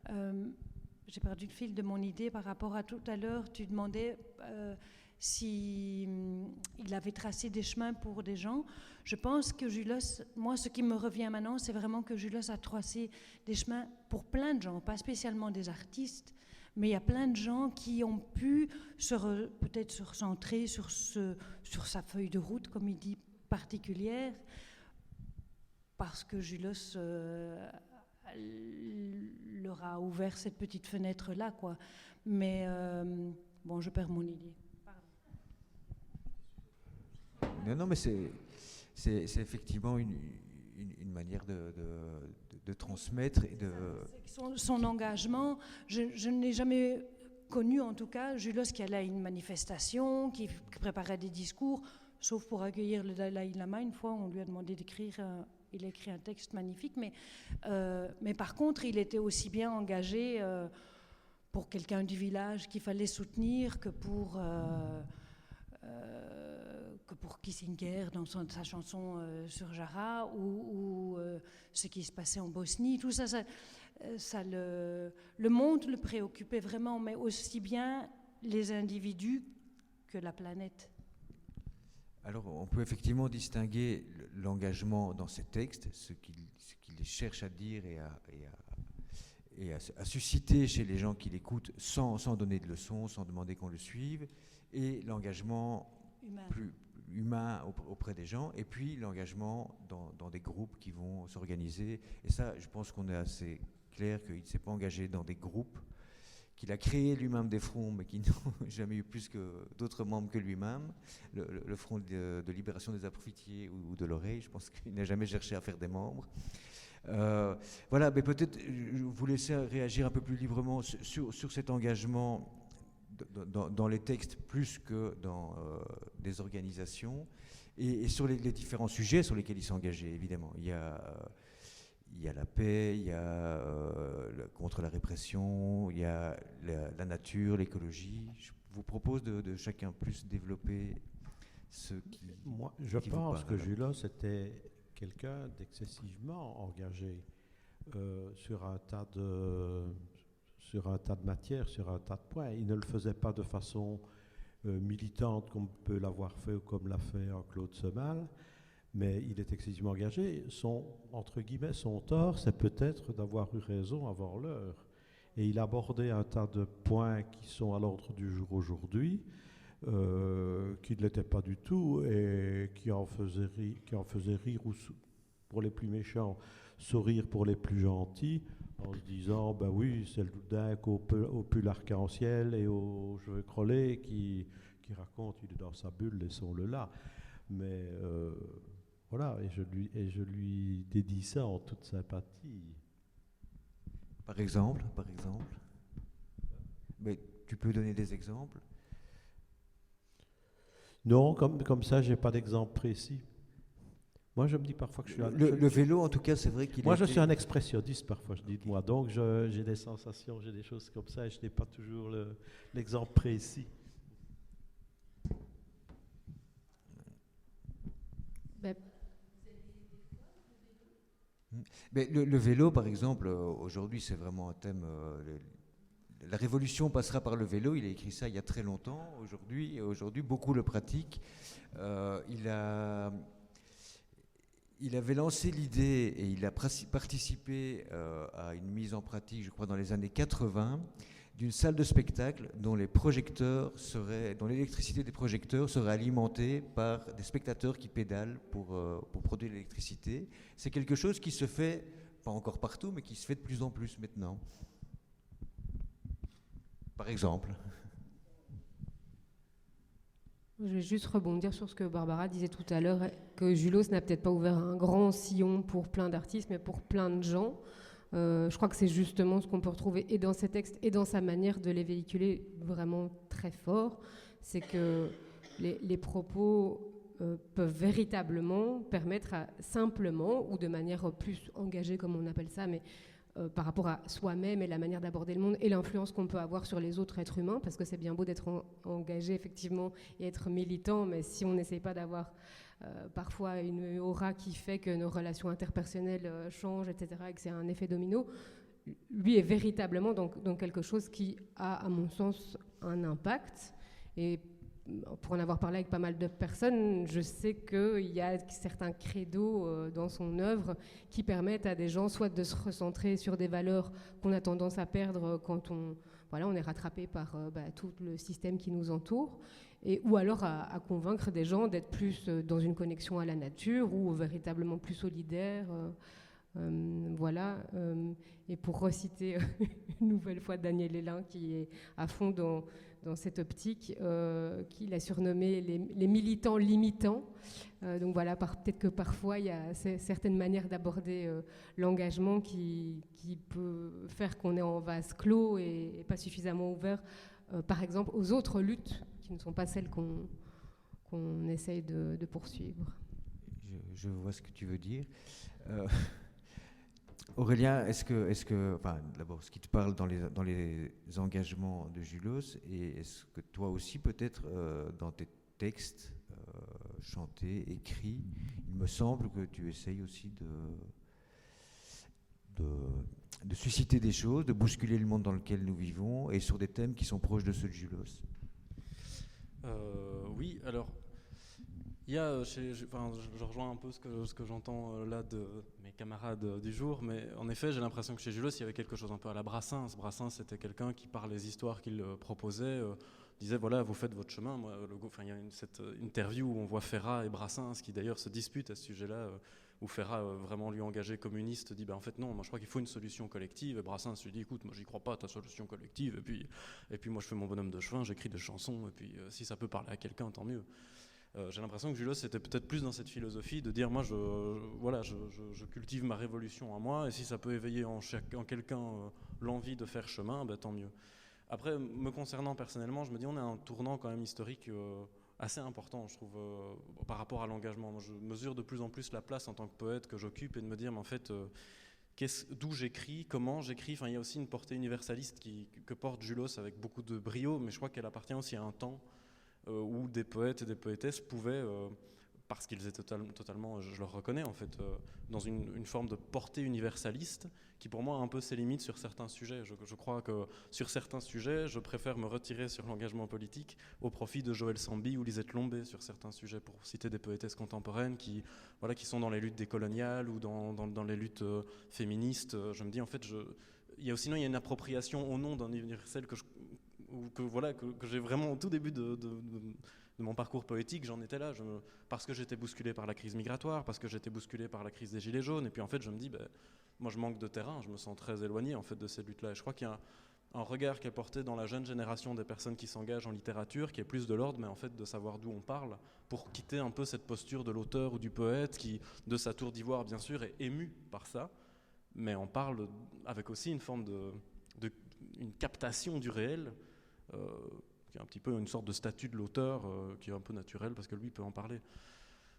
j'ai perdu le fil de mon idée par rapport à tout à l'heure. Tu demandais si il avait tracé des chemins pour des gens. Je pense que Julos, moi ce qui me revient maintenant, c'est vraiment que Julos a tracé des chemins pour plein de gens, pas spécialement des artistes, mais il y a plein de gens qui ont pu peut-être se recentrer sur sa feuille de route, comme il dit, particulière, parce que Julos leur a ouvert cette petite fenêtre-là, quoi. Mais bon, je perds mon idée. Non, mais c'est effectivement une manière de transmettre et de... Son engagement, je n'ai jamais connu, en tout cas, Julos qui allait à une manifestation, qui préparait des discours, sauf pour accueillir le Dalai Lama. Une fois, on lui a demandé d'écrire, il a écrit un texte magnifique, mais par contre, il était aussi bien engagé pour quelqu'un du village qu'il fallait soutenir que pour Kissinger dans sa chanson sur Jara ou ce qui se passait en Bosnie. Tout ça, le monde le préoccupait vraiment, mais aussi bien les individus que la planète. Alors, on peut effectivement distinguer l'engagement dans ces textes, ce qu'il cherche à dire et à susciter chez les gens qui l'écoutent sans donner de leçons, sans demander qu'on le suive, et l'engagement plus humain auprès des gens, et puis l'engagement dans des groupes qui vont s'organiser. Et ça, je pense qu'on est assez clair qu'il ne s'est pas engagé dans des groupes, qu'il a créé lui-même des fronts, mais qui n'ont jamais eu plus que d'autres membres que lui-même. Le front de libération des apofitiers ou de l'oreille, je pense qu'il n'a jamais cherché à faire des membres. Voilà, mais peut-être vous laisser réagir un peu plus librement sur cet engagement dans les textes plus que dans des organisations et sur les différents sujets sur lesquels il s'est engagé, évidemment. Il y a la paix, il y a contre la répression, il y a la nature, l'écologie. Je vous propose de chacun plus développer ce qui... Moi, je pense que Julos était quelqu'un d'excessivement engagé sur un tas de matières, sur un tas de points. Il ne le faisait pas de façon militante comme peut l'avoir fait ou comme l'a fait Claude Semal, mais il est excessivement engagé. Entre guillemets, son tort, c'est peut-être d'avoir eu raison avant l'heure. Et il abordait un tas de points qui sont à l'ordre du jour aujourd'hui, qui ne l'étaient pas du tout et qui en faisaient rire ou, pour les plus méchants, sourire pour les plus gentils, en se disant, ben oui, c'est le dingue au pull arc-en-ciel et aux cheveux crôlés qui raconte, il est dans sa bulle, laissons-le là. Mais voilà, et je lui dédie ça en toute sympathie. Par exemple. Mais tu peux donner des exemples? Non, comme ça, j'ai pas d'exemple précis. Moi, je me dis parfois que je suis Le vélo, en tout cas, c'est vrai qu'il moi, je suis un expressionniste parfois, je dis de moi. Donc, j'ai des sensations, j'ai des choses comme ça et je n'ai pas toujours l'exemple précis. Ben, Mais le vélo, par exemple, aujourd'hui, c'est vraiment un thème. La révolution passera par le vélo. Il a écrit ça il y a très longtemps. Aujourd'hui, beaucoup le pratiquent. Il avait lancé l'idée et il a participé à une mise en pratique, je crois, dans les années 80, d'une salle de spectacle dont l'électricité des projecteurs serait alimentée par des spectateurs qui pédalent pour produire l'électricité. C'est quelque chose qui se fait, pas encore partout, mais qui se fait de plus en plus maintenant. Par exemple. Je vais juste rebondir sur ce que Barbara disait tout à l'heure, que Julos n'a peut-être pas ouvert un grand sillon pour plein d'artistes, mais pour plein de gens. Je crois que c'est justement ce qu'on peut retrouver et dans ses textes et dans sa manière de les véhiculer vraiment très fort. C'est que les propos peuvent véritablement permettre simplement, ou de manière plus engagée comme on appelle ça, mais par rapport à soi-même et la manière d'aborder le monde et l'influence qu'on peut avoir sur les autres êtres humains, parce que c'est bien beau d'être engagé effectivement et être militant, mais si on n'essaye pas d'avoir parfois une aura qui fait que nos relations interpersonnelles changent, etc., et que c'est un effet domino, lui est véritablement dans quelque chose qui a, à mon sens, un impact. Et pour en avoir parlé avec pas mal de personnes, je sais qu'il y a certains credos dans son œuvre qui permettent à des gens soit de se recentrer sur des valeurs qu'on a tendance à perdre quand on est rattrapé par tout le système qui nous entoure, ou alors à convaincre des gens d'être plus dans une connexion à la nature ou véritablement plus solidaire. Et pour reciter une nouvelle fois Daniel Hélin, qui est à fond dans cette optique, qu'il a surnommé les militants limitants. Donc voilà, peut-être que parfois il y a certaines manières d'aborder l'engagement qui peut faire qu'on est en vase clos et pas suffisamment ouvert, par exemple, aux autres luttes qui ne sont pas celles qu'on essaye de poursuivre. Je vois ce que tu veux dire. Aurélien, d'abord, ce qui te parle dans les engagements de Julos, et est-ce que toi aussi, peut-être, dans tes textes chantés, écrits, il me semble que tu essayes aussi de susciter des choses, de bousculer le monde dans lequel nous vivons, et sur des thèmes qui sont proches de ceux de Julos. Oui, alors... Il y a, je rejoins un peu ce que j'entends là de mes camarades du jour, mais en effet, j'ai l'impression que chez Julos, il y avait quelque chose un peu à la Brassens. Brassens, c'était quelqu'un qui, par les histoires qu'il proposait, disait voilà, vous faites votre chemin. Il y a cette interview où on voit Ferrat et Brassens qui d'ailleurs se disputent à ce sujet-là, où Ferrat, vraiment lui engagé communiste, dit en fait non, moi je crois qu'il faut une solution collective. Et Brassens lui dit écoute, moi j'y crois pas à ta solution collective. Et puis moi je fais mon bonhomme de chemin, j'écris des chansons, et puis si ça peut parler à quelqu'un, tant mieux. J'ai l'impression que Julos était peut-être plus dans cette philosophie de dire moi je cultive ma révolution en moi, et si ça peut éveiller en quelqu'un l'envie de faire chemin, tant mieux. Après, me concernant personnellement, je me dis on est à un tournant quand même historique assez important, je trouve, par rapport à l'engagement. Moi, je mesure de plus en plus la place en tant que poète que j'occupe, et de me dire mais en fait d'où j'écris, comment j'écris. Il y a aussi une portée universaliste que porte Julos avec beaucoup de brio, mais je crois qu'elle appartient aussi à un temps où des poètes et des poétesses pouvaient, parce qu'ils étaient totalement, je le reconnais en fait, dans une forme de portée universaliste qui pour moi a un peu ses limites sur certains sujets. Je crois que sur certains sujets, je préfère me retirer sur l'engagement politique au profit de Joël Samby ou Lisette Lombé sur certains sujets, pour citer des poétesses contemporaines qui sont dans les luttes décoloniales ou dans les luttes féministes. Je me dis en fait, il y a une appropriation au nom d'un universel que j'ai vraiment au tout début de mon parcours poétique, j'en étais là, parce que j'étais bousculé par la crise migratoire, parce que j'étais bousculé par la crise des Gilets jaunes, et puis en fait je me dis, moi je manque de terrain, je me sens très éloigné en fait de ces luttes-là, et je crois qu'il y a un regard qui est porté dans la jeune génération des personnes qui s'engagent en littérature, qui est plus de l'ordre, mais en fait de savoir d'où on parle, pour quitter un peu cette posture de l'auteur ou du poète, qui, de sa tour d'ivoire bien sûr, est ému par ça, mais on parle avec aussi une forme une captation du réel, qui est un petit peu une sorte de statut de l'auteur qui est un peu naturel parce que lui peut en parler.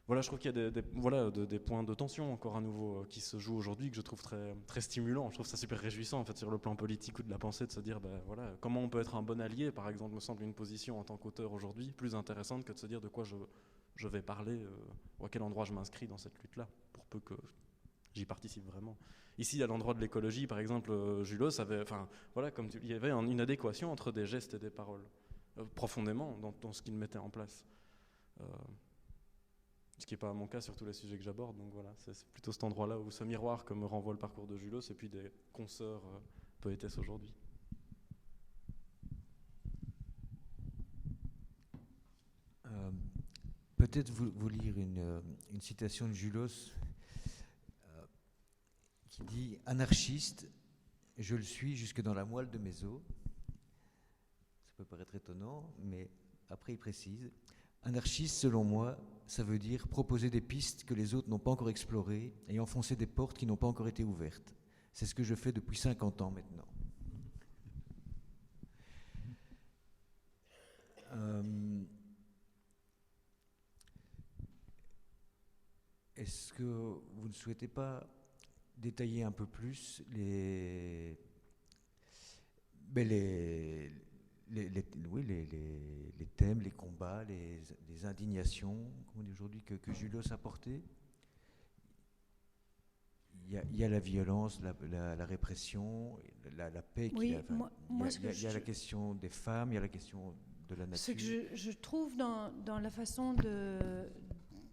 Voilà, je trouve qu'il y a des points de tension encore à nouveau qui se jouent aujourd'hui, que je trouve très, très stimulant. Je trouve ça super réjouissant en fait, sur le plan politique ou de la pensée, de se dire voilà, comment on peut être un bon allié, par exemple, me semble une position en tant qu'auteur aujourd'hui plus intéressante que de se dire de quoi je vais parler ou à quel endroit je m'inscris dans cette lutte-là, pour peu que j'y participe vraiment. Ici, à l'endroit de l'écologie, par exemple, Julos avait, il y avait une adéquation entre des gestes et des paroles, profondément dans ce qu'il mettait en place. Ce qui n'est pas mon cas sur tous les sujets que j'aborde, donc voilà, c'est plutôt cet endroit-là où ce miroir que me renvoie le parcours de Julos et puis des consoeurs poétesses aujourd'hui. Peut-être vous lire une citation de Julos qui dit « Anarchiste, je le suis jusque dans la moelle de mes os ». Ça peut paraître étonnant, mais après il précise « Anarchiste, selon moi, ça veut dire proposer des pistes que les autres n'ont pas encore explorées et enfoncer des portes qui n'ont pas encore été ouvertes. C'est ce que je fais depuis 50 ans maintenant. » Est-ce que vous ne souhaitez pas détailler un peu plus les thèmes, les combats, les indignations, comme on dit aujourd'hui, que Julos a portées? Il y a la violence, la répression, la paix. Oui, il y a la question des femmes, il y a la question de la nature. Ce que je trouve dans la façon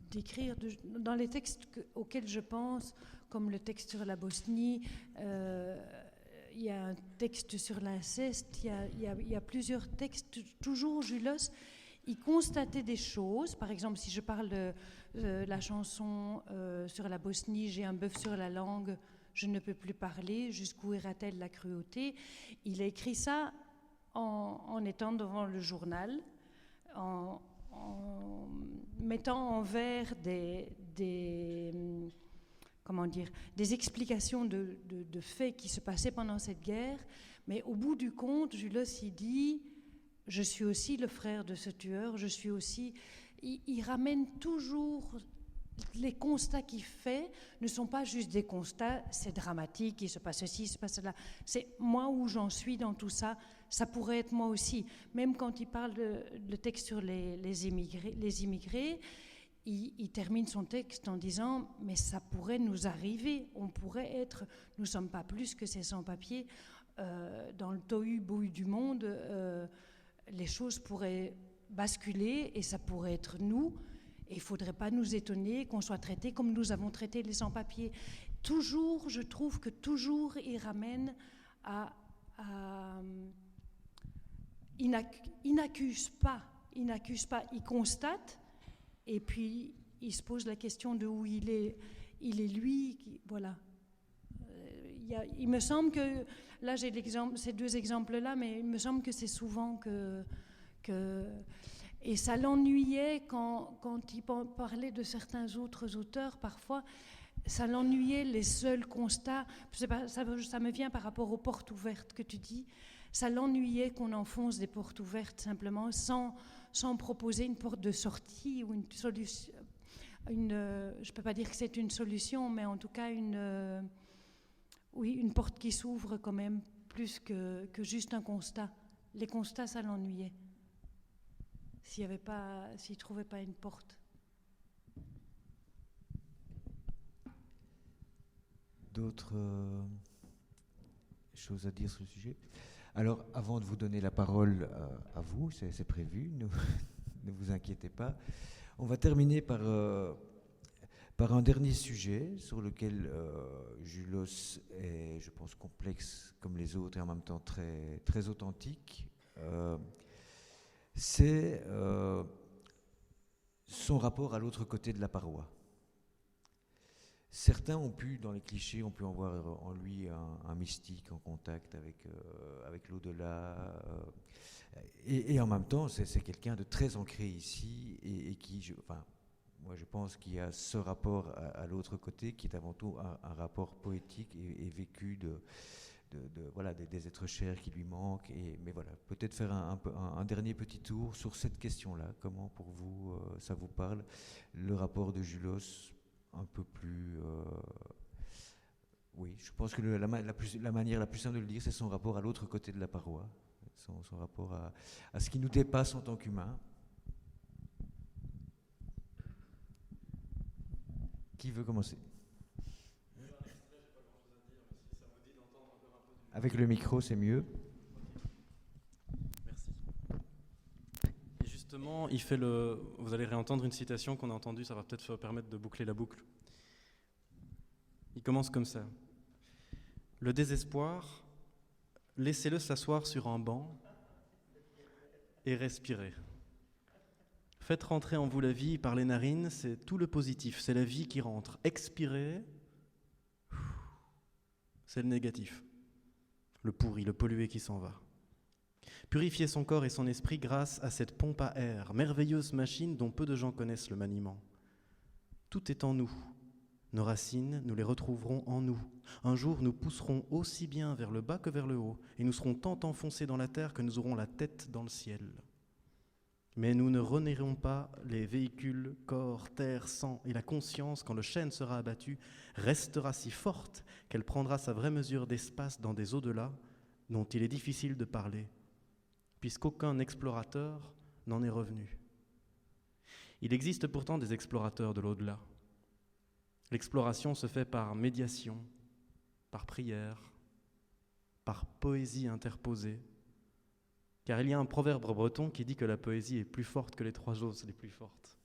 d'écrire, dans les textes auxquels je pense, comme le texte sur la Bosnie, il y a un texte sur l'inceste, il y a plusieurs textes. Toujours Julos, il constatait des choses. Par exemple, si je parle de la chanson sur la Bosnie, j'ai un bœuf sur la langue, je ne peux plus parler, jusqu'où ira-t-elle la cruauté? Il a écrit ça en étant devant le journal, en mettant en vers des explications de faits qui se passaient pendant cette guerre. Mais au bout du compte, Julos, il dit « Je suis aussi le frère de ce tueur, je suis aussi… » Il ramène toujours… Les constats qu'il fait ne sont pas juste des constats, c'est dramatique, il se passe ceci, il se passe cela. C'est moi où j'en suis dans tout ça, ça pourrait être moi aussi. Même quand il parle le texte sur les immigrés, il termine son texte en disant « mais ça pourrait nous arriver, on pourrait être… nous ne sommes pas plus que ces sans-papiers. Dans le tohu-bohu du monde, les choses pourraient basculer et ça pourrait être nous. Et il ne faudrait pas nous étonner qu'on soit traité comme nous avons traité les sans-papiers. » Toujours, je trouve que toujours il ramène à il n'accuse pas, il constate, et puis il se pose la question de où il est lui, voilà. Il me semble que, là j'ai ces deux exemples-là, mais il me semble que c'est souvent que et ça l'ennuyait quand il parlait de certains autres auteurs, parfois, ça l'ennuyait les seuls constats. Ça me vient par rapport aux portes ouvertes que tu dis. Ça l'ennuyait qu'on enfonce des portes ouvertes simplement sans proposer une porte de sortie ou une solution. Je ne peux pas dire que c'est une solution, mais en tout cas une porte qui s'ouvre quand même plus que juste un constat. Les constats, ça l'ennuyait. S'il ne trouvait pas une porte. D'autres choses à dire sur le sujet? Alors, avant de vous donner la parole à vous, c'est prévu, ne vous inquiétez pas. On va terminer par un dernier sujet sur lequel Julos est, je pense, complexe comme les autres et en même temps très, très authentique. C'est son rapport à l'autre côté de la paroi. Certains ont pu, dans les clichés, on peut en voir en lui un mystique en contact avec l'au-delà. Et en même temps, c'est quelqu'un de très ancré ici et qui, moi je pense qu'il y a ce rapport à l'autre côté qui est avant tout un rapport poétique et vécu voilà, des êtres chers qui lui manquent. Mais voilà, peut-être faire un dernier petit tour sur cette question-là. Comment pour vous ça vous parle, le rapport de Julos un peu plus... oui, je pense que la manière la plus simple de le dire, c'est son rapport à l'autre côté de la paroi, son rapport à ce qui nous dépasse en tant qu'humains. Qui veut commencer? Avec le micro, c'est mieux. Merci. Et justement, vous allez réentendre une citation qu'on a entendue, ça va peut-être permettre de boucler la boucle. Il commence comme ça. Le désespoir, laissez-le s'asseoir sur un banc et respirer. Faites rentrer en vous la vie par les narines, c'est tout le positif, c'est la vie qui rentre. Expirez, c'est le négatif, le pourri, le pollué qui s'en va. Purifiez son corps et son esprit grâce à cette pompe à air, merveilleuse machine dont peu de gens connaissent le maniement. Tout est en nous. Nos racines, nous les retrouverons en nous. Un jour, nous pousserons aussi bien vers le bas que vers le haut, et nous serons tant enfoncés dans la terre que nous aurons la tête dans le ciel. Mais nous ne renierons pas les véhicules, corps, terre, sang, et la conscience, quand le chêne sera abattu, restera si forte qu'elle prendra sa vraie mesure d'espace dans des au-delà dont il est difficile de parler, puisqu'aucun explorateur n'en est revenu. Il existe pourtant des explorateurs de l'au-delà. L'exploration se fait par médiation, par prière, par poésie interposée. Car il y a un proverbe breton qui dit que la poésie est plus forte que les trois choses les plus fortes.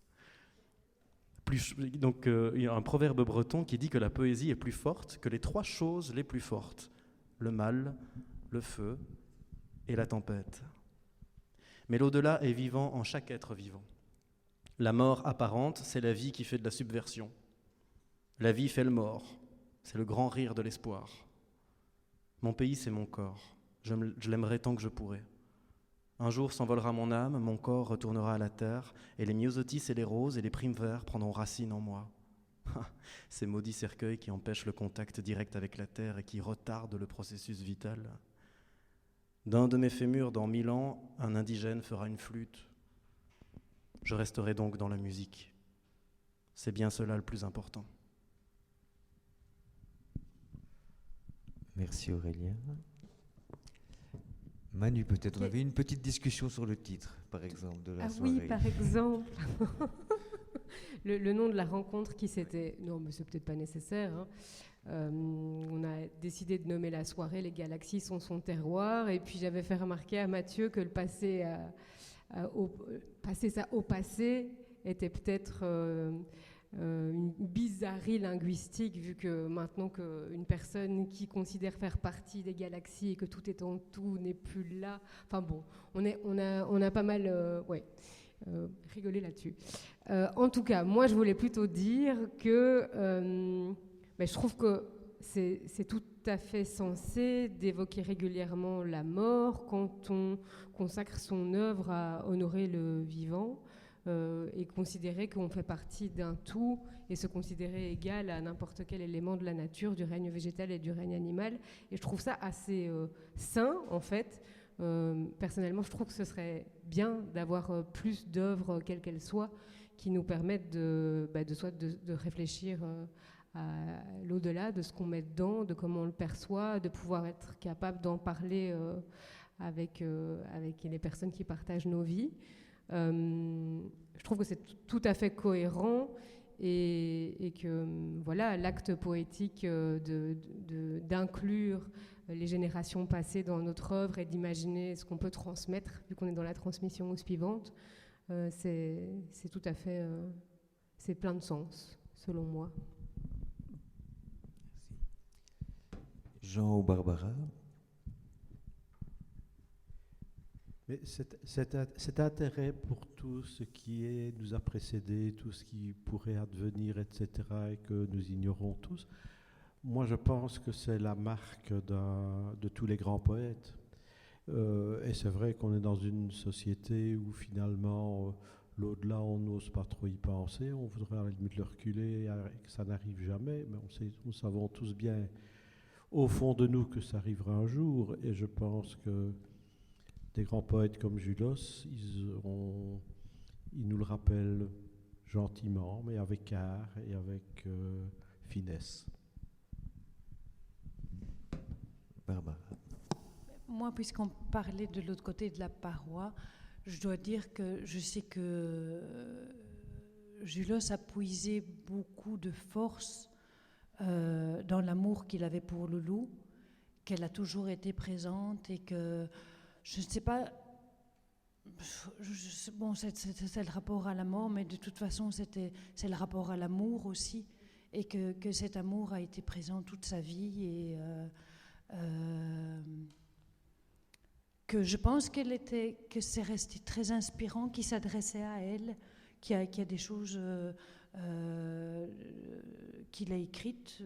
Il y a un proverbe breton qui dit que la poésie est plus forte que les trois choses les plus fortes. Le mal, le feu et la tempête. Mais l'au-delà est vivant en chaque être vivant. La mort apparente, c'est la vie qui fait de la subversion. La vie fait le mort, c'est le grand rire de l'espoir. Mon pays, c'est mon corps, je l'aimerai tant que je pourrai. Un jour s'envolera mon âme, mon corps retournera à la terre, et les myosotis et les roses et les primes-verts prendront racine en moi. Ces maudits cercueils qui empêchent le contact direct avec la terre et qui retardent le processus vital. D'un de mes fémurs, dans 1000 ans, un indigène fera une flûte. Je resterai donc dans la musique. C'est bien cela le plus important. Merci Aurélien. Manu, peut-être, on avait une petite discussion sur le titre, par exemple, de la soirée. Oui, par exemple. le nom de la rencontre qui s'était... Non, mais c'est peut-être pas nécessaire. Hein. On a décidé de nommer la soirée « Les galaxies sont son terroir ». Et puis j'avais fait remarquer à Mathieu que le passer ça au passé était peut-être... une bizarrerie linguistique, vu que maintenant qu'une personne qui considère faire partie des galaxies et que tout est en tout n'est plus là, enfin bon, on a pas mal rigolé là-dessus. En tout cas, moi je voulais plutôt dire que je trouve que c'est tout à fait sensé d'évoquer régulièrement la mort quand on consacre son œuvre à honorer le vivant. Et considérer qu'on fait partie d'un tout et se considérer égal à n'importe quel élément de la nature, du règne végétal et du règne animal. Et je trouve ça assez sain, en fait. Personnellement, je trouve que ce serait bien d'avoir plus d'œuvres, quelles qu'elles soient, qui nous permettent de réfléchir à l'au-delà, de ce qu'on met dedans, de comment on le perçoit, de pouvoir être capable d'en parler avec les personnes qui partagent nos vies. Je trouve que c'est tout à fait cohérent et que voilà, l'acte poétique d'inclure les générations passées dans notre œuvre et d'imaginer ce qu'on peut transmettre, vu qu'on est dans la transmission aux suivantes, c'est tout à fait... c'est plein de sens, selon moi. Merci. Jean ou Barbara? Mais cet intérêt pour tout ce qui nous a précédé, tout ce qui pourrait advenir, etc., et que nous ignorons tous, moi je pense que c'est la marque de tous les grands poètes. Et c'est vrai qu'on est dans une société où finalement l'au-delà on n'ose pas trop y penser, on voudrait à la limite le reculer, que ça n'arrive jamais, mais nous savons tous bien au fond de nous que ça arrivera un jour. Et je pense que des grands poètes comme Julos, ils nous le rappellent gentiment, mais avec art et avec finesse. Barbara. Moi, puisqu'on parlait de l'autre côté de la paroi, je dois dire que je sais que Julos a puisé beaucoup de force dans l'amour qu'il avait pour Loulou, qu'elle a toujours été présente et que, je ne sais pas, bon, c'est le rapport à la mort, mais de toute façon, c'est le rapport à l'amour aussi, et que cet amour a été présent toute sa vie et que je pense que c'est resté très inspirant, qu'il s'adressait à elle, qu'il y a des choses qu'il a écrites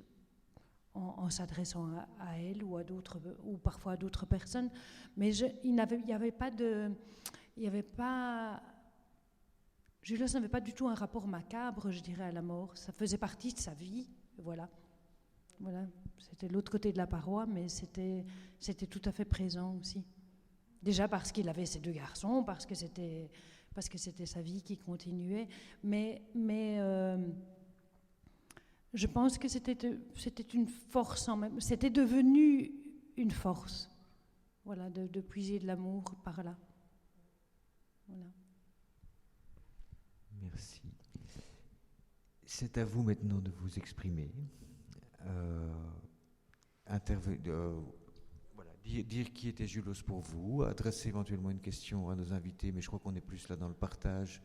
en s'adressant à elle ou à d'autres, ou parfois à d'autres personnes. Mais il n'y avait pas de... Julos n'avait pas du tout un rapport macabre, je dirais, à la mort. Ça faisait partie de sa vie, voilà. C'était l'autre côté de la paroi, mais c'était tout à fait présent aussi. Déjà parce qu'il avait ses 2 garçons, parce que c'était sa vie qui continuait, mais je pense que c'était une force en même. C'était devenu une force, voilà, de puiser de l'amour par là. Voilà. Merci. C'est à vous maintenant de vous exprimer. Voilà, dire qui était Julos pour vous, adresser éventuellement une question à nos invités, mais je crois qu'on est plus là dans le partage.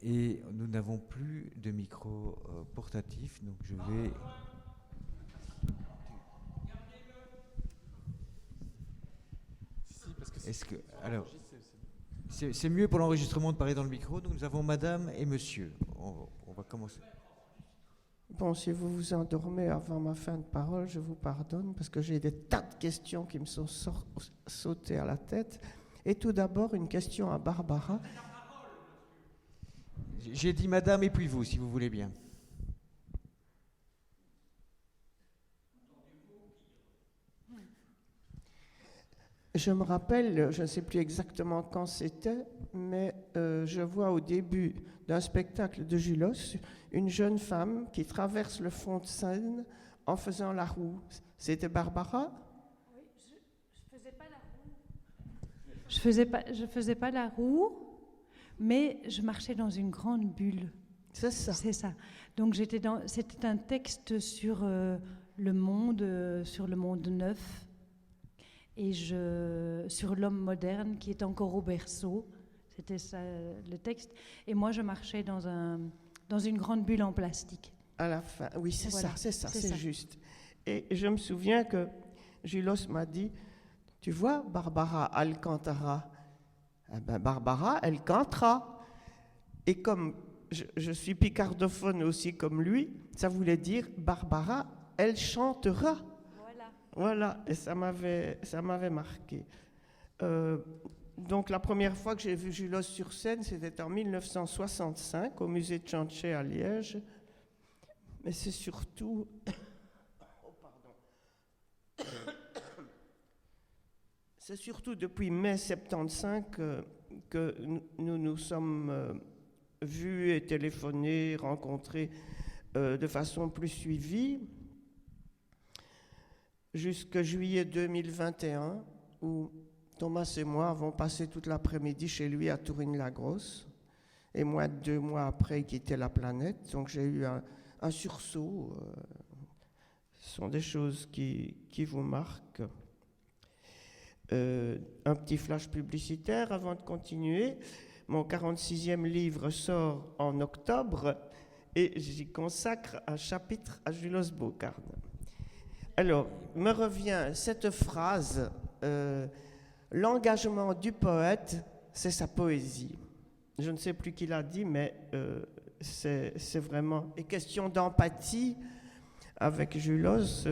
Et nous n'avons plus de micro portatif, donc je vais... Est-ce que... Alors, c'est mieux pour l'enregistrement de parler dans le micro, donc nous avons madame et monsieur. On va commencer. Bon, si vous vous endormez avant ma fin de parole, je vous pardonne parce que j'ai des tas de questions qui me sont sautées à la tête. Et tout d'abord, une question à Barbara. J'ai dit madame et puis vous, si vous voulez bien. Je me rappelle, je ne sais plus exactement quand c'était, mais je vois au début d'un spectacle de Julos une jeune femme qui traverse le fond de scène en faisant la roue. C'était Barbara ? Oui, je faisais pas la roue. Je faisais pas la roue, mais je marchais dans une grande bulle. C'est ça. C'est ça. Donc c'était un texte sur le monde neuf. Et sur l'homme moderne qui est encore au berceau, c'était ça le texte. Et moi, je marchais dans une grande bulle en plastique. À la fin, oui, c'est voilà. ça, c'est juste. Et je me souviens que Julos m'a dit, tu vois, Barbara Alcantara, eh ben, Barbara, elle cantera. Et comme je suis picardophone aussi comme lui, ça voulait dire Barbara, elle chantera. Voilà, et ça m'avait marqué. Donc la première fois que j'ai vu Julos sur scène, c'était en 1965 au musée de Chanché à Liège. Mais c'est surtout... C'est surtout depuis mai 75 que nous nous sommes vus et téléphonés, rencontrés de façon plus suivie. Jusqu'à juillet 2021, où Thomas et moi avons passé toute l'après-midi chez lui à Tourine-la-Grosse, et moi 2 mois après, il quittait la planète, donc j'ai eu un sursaut. Ce sont des choses qui vous marquent. Un petit flash publicitaire avant de continuer. Mon 46e livre sort en octobre, et j'y consacre un chapitre à Julos Bocarn. Alors, me revient cette phrase, l'engagement du poète, c'est sa poésie. Je ne sais plus qui l'a dit, mais c'est vraiment... Et question d'empathie avec Julos,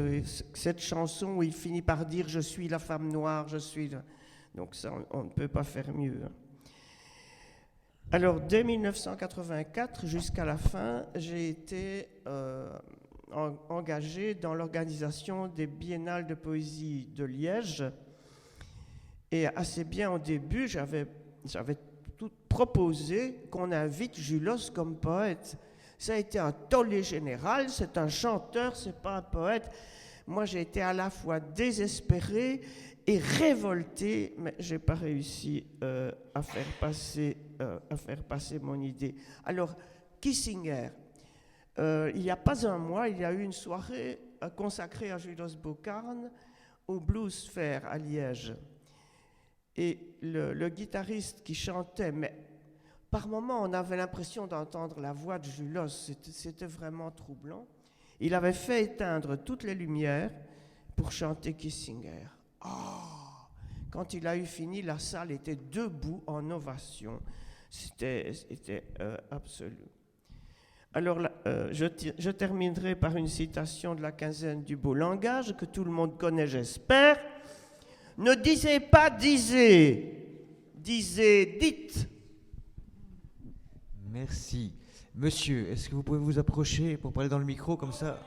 cette chanson où il finit par dire « Je suis la femme noire, je suis... » Donc ça, on ne peut pas faire mieux. Alors, dès 1984, jusqu'à la fin, j'ai été engagé dans l'organisation des biennales de poésie de Liège. Et assez bien au début, j'avais tout proposé qu'on invite Julos comme poète. Ça a été un tollé général, c'est un chanteur, c'est pas un poète. Moi, j'ai été à la fois désespéré et révolté, mais j'ai pas réussi à faire passer mon idée. Alors, Kissinger, il n'y a pas un mois, il y a eu une soirée consacrée à Julos Bocarn au Blues Fair à Liège. Et le guitariste qui chantait, mais par moments on avait l'impression d'entendre la voix de Julos, c'était vraiment troublant. Il avait fait éteindre toutes les lumières pour chanter Kissinger. Oh, quand il a eu fini, la salle était debout en ovation. C'était absolu. Alors, je terminerai par une citation de la quinzaine du beau langage, que tout le monde connaît, j'espère. Ne disez pas disez, disez dites. Merci. Monsieur, est-ce que vous pouvez vous approcher pour parler dans le micro comme ça?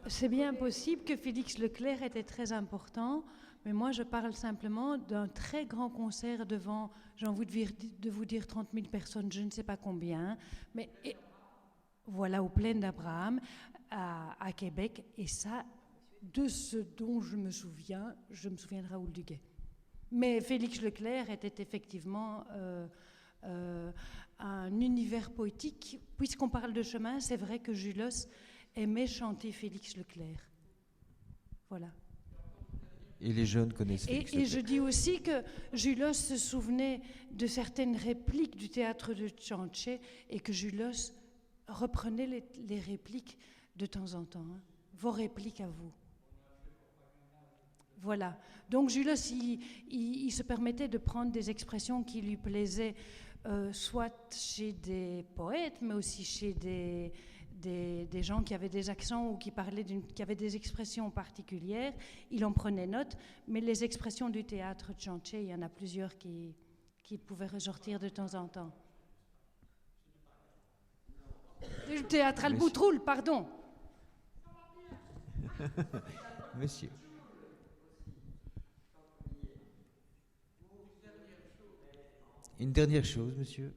C'est bien possible que Félix Leclerc était très important, mais moi je parle simplement d'un très grand concert devant, j'ai envie de vous dire 30 000 personnes, je ne sais pas combien, mais voilà, aux plaines d'Abraham, à Québec, et ça, de ce dont je me souviens de Raoul Duguay. Mais Félix Leclerc était effectivement un univers poétique. Puisqu'on parle de chemin, c'est vrai que Julos aimait chanter Félix Leclerc. Voilà. Et les jeunes connaissent Félix Leclerc. Et je dis aussi que Julos se souvenait de certaines répliques du théâtre de Tchanché et que Julos reprenait les répliques de temps en temps. Hein. Vos répliques à vous. Voilà. Donc Julos, il se permettait de prendre des expressions qui lui plaisaient, soit chez des poètes, mais aussi chez des gens qui avaient des accents ou qui avaient des expressions particulières. Il en prenait note, mais les expressions du théâtre Tchanché, il y en a plusieurs qui pouvaient ressortir de temps en temps. Du théâtre Alboutroul, pardon. Monsieur. Une dernière chose, monsieur.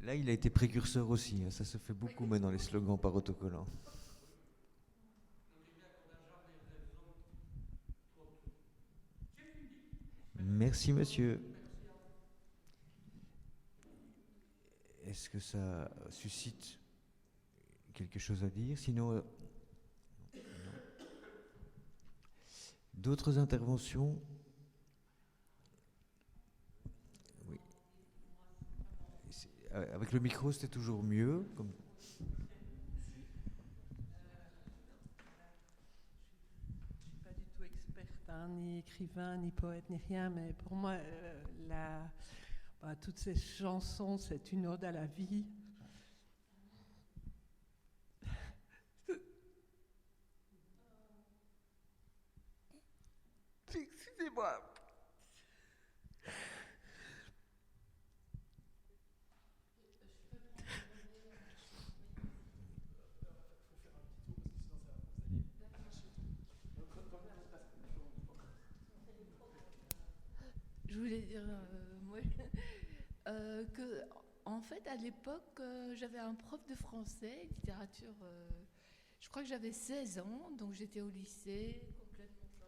Là, il a été précurseur aussi. Ça se fait beaucoup maintenant, les slogans par autocollant. Merci, monsieur. Est-ce que ça suscite quelque chose à dire? Sinon, non. D'autres interventions? Oui. Avec le micro, c'était toujours mieux. Comme... Pas du tout experte, hein, ni écrivain, ni poète, ni rien, mais pour moi, toutes ces chansons, c'est une ode à la vie. Excusez-moi. Je voulais dire que, en fait, à l'époque, j'avais un prof de français, littérature. Je crois que j'avais 16 ans, donc j'étais au lycée, complètement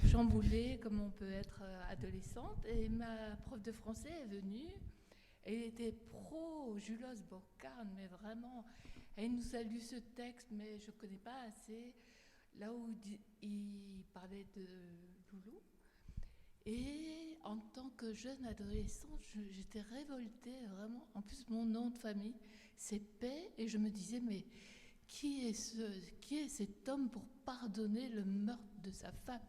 chamboulée, comme on peut être adolescente. Et ma prof de français est venue. Elle était pro Julos Boccarne, mais vraiment. Elle nous a lu ce texte, mais je ne connais pas assez. Là où il parlait de Loulou. Et en tant que jeune adolescente, j'étais révoltée, vraiment. En plus, mon nom de famille, c'est Paix. Et je me disais, mais qui est cet homme pour pardonner le meurtre de sa femme?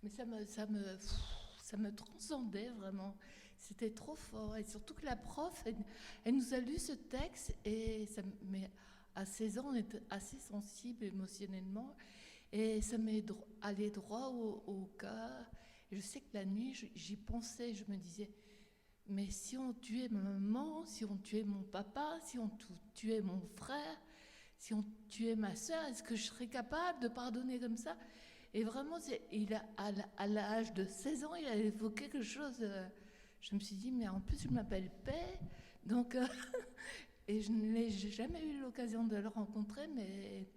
Mais ça me transcendait, vraiment. C'était trop fort. Et surtout que la prof, elle nous a lu ce texte. Et mais à 16 ans, on était assez sensible émotionnellement. Et ça m'est allé droit au cœur. Je sais que la nuit, j'y pensais, je me disais, mais si on tuait ma maman, si on tuait mon papa, si on tuait mon frère, si on tuait ma sœur, est-ce que je serais capable de pardonner comme ça? Et vraiment, à l'âge de 16 ans, il a évoqué quelque chose. Je me suis dit, mais en plus, je m'appelle Paix. Donc, et je n'ai jamais eu l'occasion de le rencontrer, mais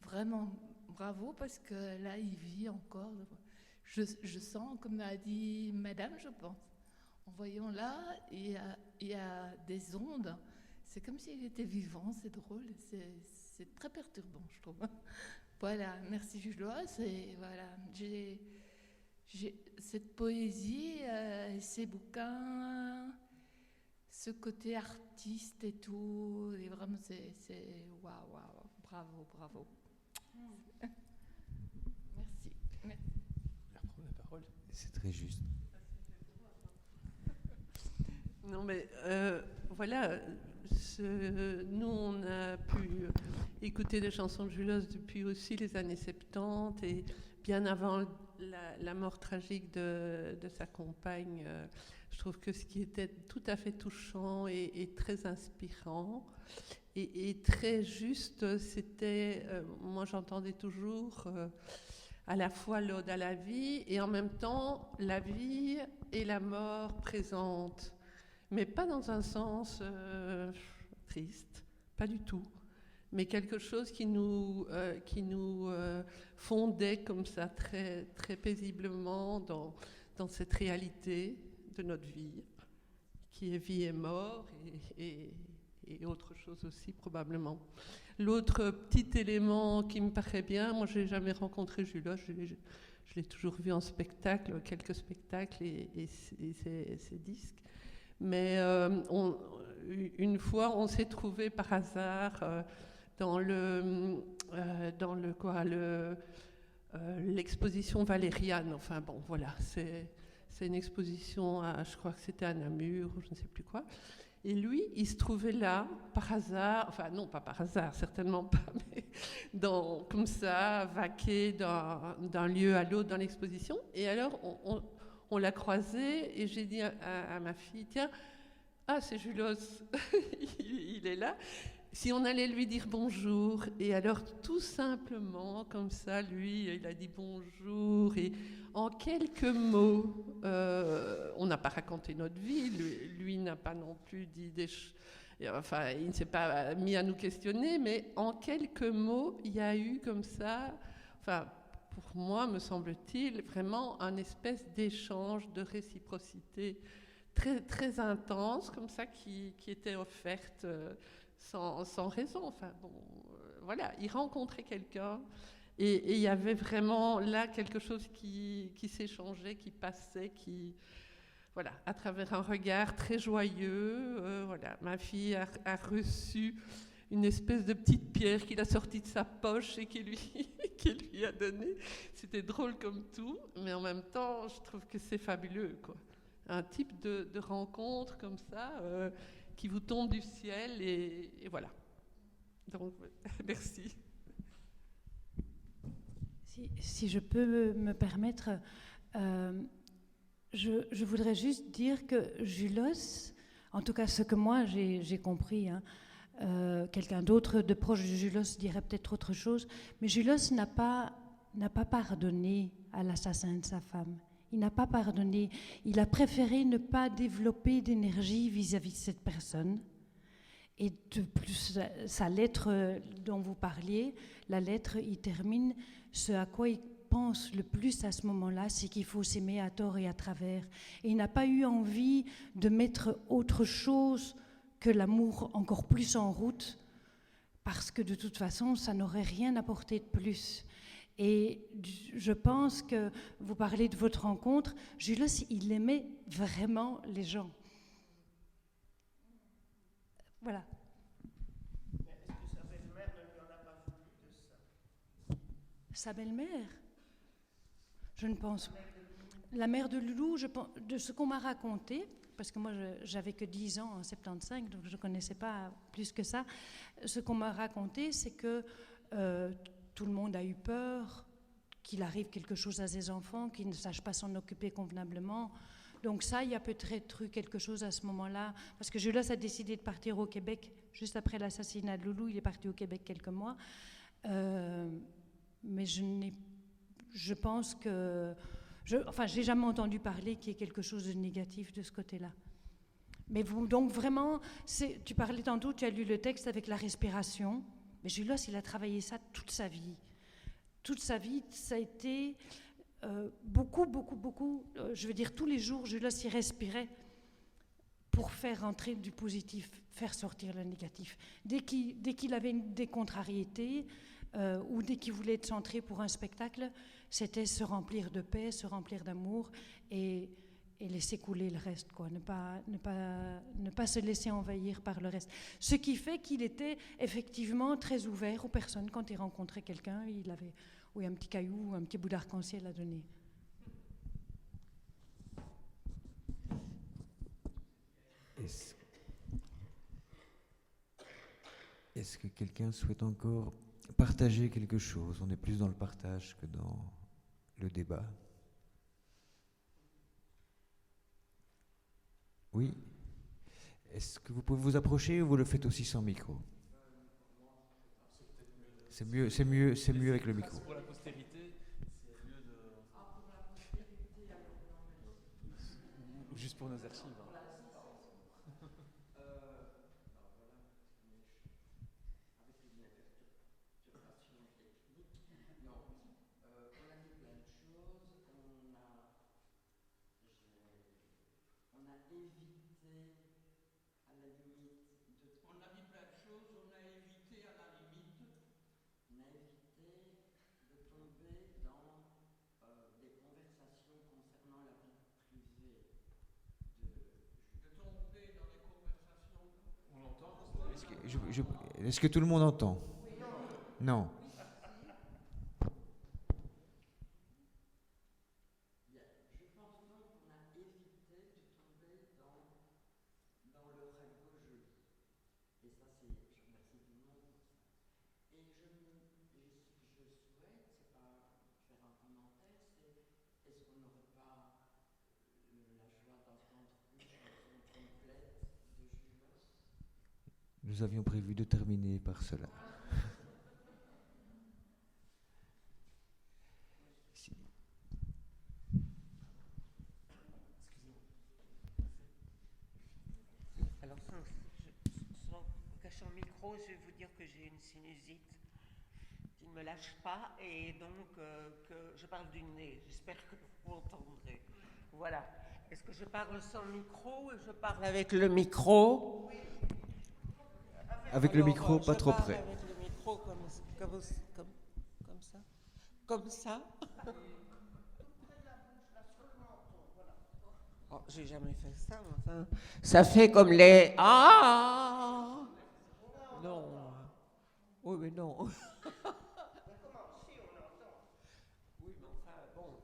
vraiment, bravo, parce que là, il vit encore. Je sens, comme a dit madame, je pense, en voyant là, il y a des ondes. C'est comme s'il était vivant, c'est drôle, c'est très perturbant, je trouve. Voilà, merci Julos. Et voilà, j'ai cette poésie, ces bouquins, ce côté artiste et tout, et vraiment, c'est waouh, bravo. Merci. C'est très juste. Non, mais voilà, nous, on a pu écouter des chansons de Julos depuis aussi les années 70 et bien avant la mort tragique de sa compagne. Je trouve que ce qui était tout à fait touchant et très inspirant et très juste, c'était, moi j'entendais toujours... à la fois l'ode à la vie et en même temps la vie et la mort présente, mais pas dans un sens triste, pas du tout, mais quelque chose qui nous fondait comme ça très, très paisiblement dans cette réalité de notre vie, qui est vie et mort et autre chose aussi probablement. L'autre petit élément qui me paraît bien, moi je n'ai jamais rencontré Julos, je l'ai toujours vu en spectacle, quelques spectacles et ses disques, mais une fois on s'est trouvé par hasard dans l'exposition Valériane, enfin bon voilà, c'est une exposition je crois que c'était à Namur ou je ne sais plus quoi. Et lui, il se trouvait là, par hasard, enfin non, pas par hasard, certainement pas, mais comme ça, vaqué d'un lieu à l'autre dans l'exposition. Et alors, on l'a croisé et j'ai dit à ma fille, tiens, c'est Julos, il est là. Si on allait lui dire bonjour, et alors tout simplement, comme ça, lui, il a dit bonjour, et en quelques mots, on n'a pas raconté notre vie, lui n'a pas non plus dit Enfin, il ne s'est pas mis à nous questionner, mais en quelques mots, il y a eu comme ça, enfin, pour moi, me semble-t-il, vraiment un espèce d'échange, de réciprocité très, très intense, comme ça, qui était offerte sans raison. Enfin, bon, voilà, il rencontrait quelqu'un, et il y avait vraiment là quelque chose qui s'échangeait, qui passait, voilà, à travers un regard très joyeux. Voilà, ma fille a reçu une espèce de petite pierre qu'il a sortie de sa poche et qu'il lui a donnée. C'était drôle comme tout, mais en même temps, je trouve que c'est fabuleux, quoi. Un type de rencontre comme ça, qui vous tombe du ciel, et voilà. Donc, merci. Si je peux me permettre... Je voudrais juste dire que Julos, en tout cas ce que moi j'ai compris, hein, quelqu'un d'autre de proche de Julos dirait peut-être autre chose, mais Julos n'a pas pardonné à l'assassin de sa femme. Il n'a pas pardonné. Il a préféré ne pas développer d'énergie vis-à-vis de cette personne. Et de plus, sa lettre dont vous parliez, la lettre, il termine ce à quoi il pense le plus à ce moment-là, c'est qu'il faut s'aimer à tort et à travers. Et il n'a pas eu envie de mettre autre chose que l'amour encore plus en route, parce que de toute façon, ça n'aurait rien apporté de plus. Et je pense que vous parlez de votre rencontre, Julos, il aimait vraiment les gens. Voilà. Est-ce que sa belle-mère ne lui en a pas voulu de ça? Sa belle-mère? Je ne pense pas. La mère de Loulou, de ce qu'on m'a raconté, parce que moi j'avais que 10 ans en 75, donc je ne connaissais pas plus que ça, ce qu'on m'a raconté, c'est que tout le monde a eu peur qu'il arrive quelque chose à ses enfants, qu'ils ne sachent pas s'en occuper convenablement. Donc ça, il y a peut-être eu quelque chose à ce moment-là, parce que Julos a décidé de partir au Québec, juste après l'assassinat de Loulou, il est parti au Québec quelques mois, mais je pense que... j'ai jamais entendu parler qu'il y ait quelque chose de négatif de ce côté-là. Mais vous, donc vraiment, tu parlais tantôt, tu as lu le texte avec la respiration, mais Julos, il a travaillé ça toute sa vie. Toute sa vie, ça a été beaucoup, je veux dire tous les jours, Julos y respirait pour faire rentrer du positif, faire sortir le négatif. Dès qu'il avait des contrariétés, ou dès qu'il voulait être centré pour un spectacle, c'était se remplir de paix, se remplir d'amour et laisser couler le reste, quoi. Ne pas se laisser envahir par le reste. Ce qui fait qu'il était effectivement très ouvert aux personnes. Quand il rencontrait quelqu'un, il avait un petit caillou, un petit bout d'arc-en-ciel à donner. Est-ce que quelqu'un souhaite encore partager quelque chose? On est plus dans le partage que dans le débat. Oui. Est-ce que vous pouvez vous approcher ou vous le faites aussi sans micro? C'est mieux avec le micro. Pour la postérité, c'est mieux de... Ou juste pour nos archives. Hein. Est-ce que tout le monde entend? Non. Nous avions prévu de terminer par cela. Alors, que j'ai une sinusite qui ne me lâche pas et donc que je parle du nez. J'espère que vous m'entendrez. Voilà. Est-ce que je parle sans micro ou je parle avec le micro? Avec le micro, pas trop près. Avec le micro comme ça. Comme ça. Oh, j'ai jamais fait ça, enfin. Ça fait comme les... Ah! Non. Oui, mais non.